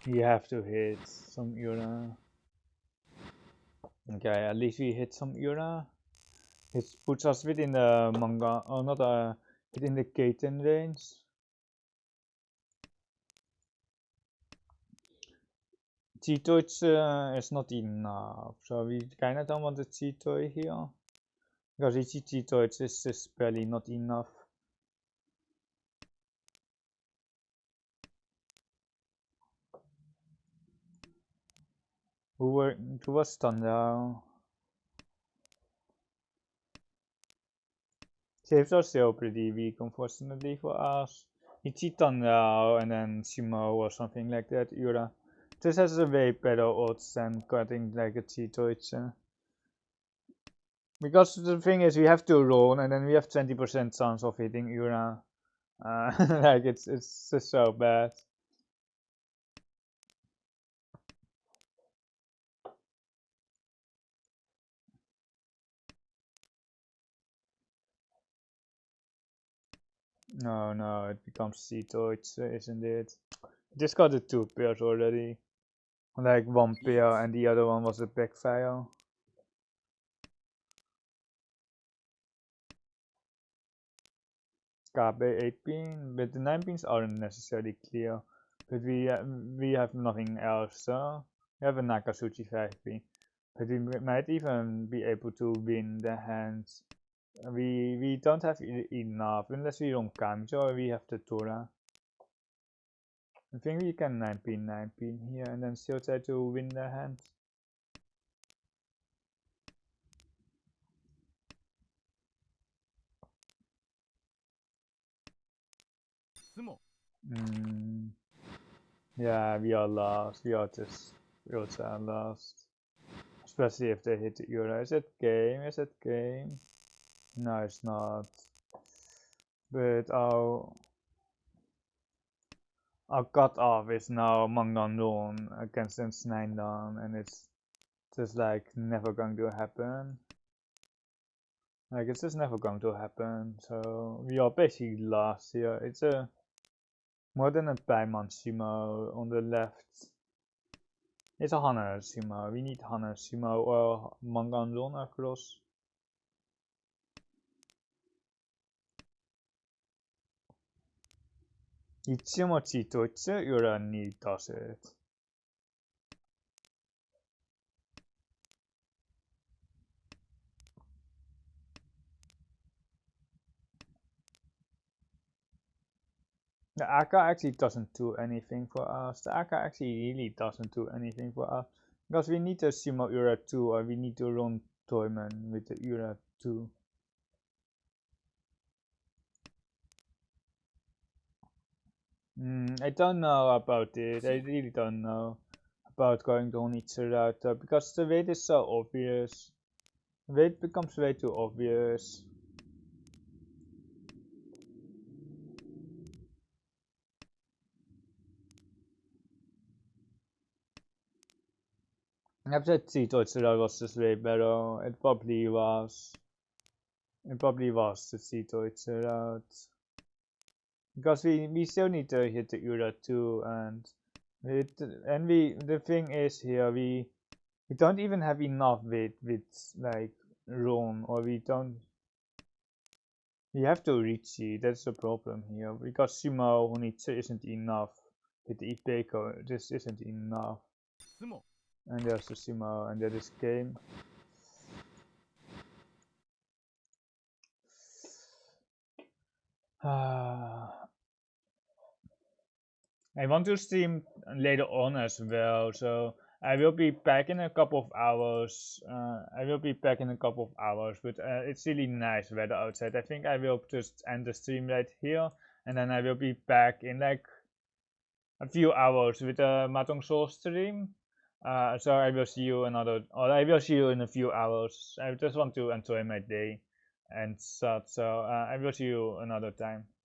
You have to hit some Ura. Okay, at least we hit some Ura. It puts us within the manga, or not within the Kaiten range. Cheetoy is not enough, so we kinda don't want the Cheetoy here. Because Riichi City is just barely not enough. Who was Thunder? Saves are still pretty weak, unfortunately for us. Riichi Thunder and then Shimo or something like that, Ura. This has a way better odds than cutting like a Cheetoy. Because the thing is, we have to roll and then we have 20% chance of hitting Ura. Like it's just so bad. No, it becomes Cheetoy, isn't it? Just got the 2 pairs already. Like 1 pair and the other one was a backfire. KB 8 pin, but the 9 pins aren't necessarily clear. But we have nothing else, so we have a Nakasuchi 5 pin. But we might even be able to win the hands. We don't have enough unless we don't Kamjo or we have the Tora. I think we can 9 pin here and then still try to win the hands. Yeah, we are lost. We are lost. Especially if they hit the Euro. Is it game? Is it game? No, it's not. But our cutoff is now Mangan against Snindon, and it's just like never going to happen. Like it's just never going to happen. So we are basically lost here. It's a more than a Paimon Shimo on the left. It's a Hana Shimo. We need Hana Shimo or Mangan across. Ichimachi Toitsu Urani does it. The Aka actually doesn't do anything for us. The Aka actually really doesn't do anything for us. Because we need a Sumo Era 2, or we need to run Toyman with the Era 2. I don't know about it. I really don't know about going to Onitsu route because the weight is so obvious. Weight becomes way too obvious. I've said Onitsu route was just way better. It probably was. It probably was the Onitsu route. Because we still need to hit the Ura too, and the thing is here we don't even have enough with like Rome, or we have to Riichi. That's the problem here because Sumo Honitsu isn't enough. With the Ipeko, this isn't enough. And there's the Sumo, and there is game. I want to stream later on as well, so I will be back in a couple of hours. But it's really nice weather outside. I think I will just end the stream right here, and then I will be back in like a few hours with a Mahjong Soul stream. So I will see you I will see you in a few hours. I just want to enjoy my day and such. So I will see you another time.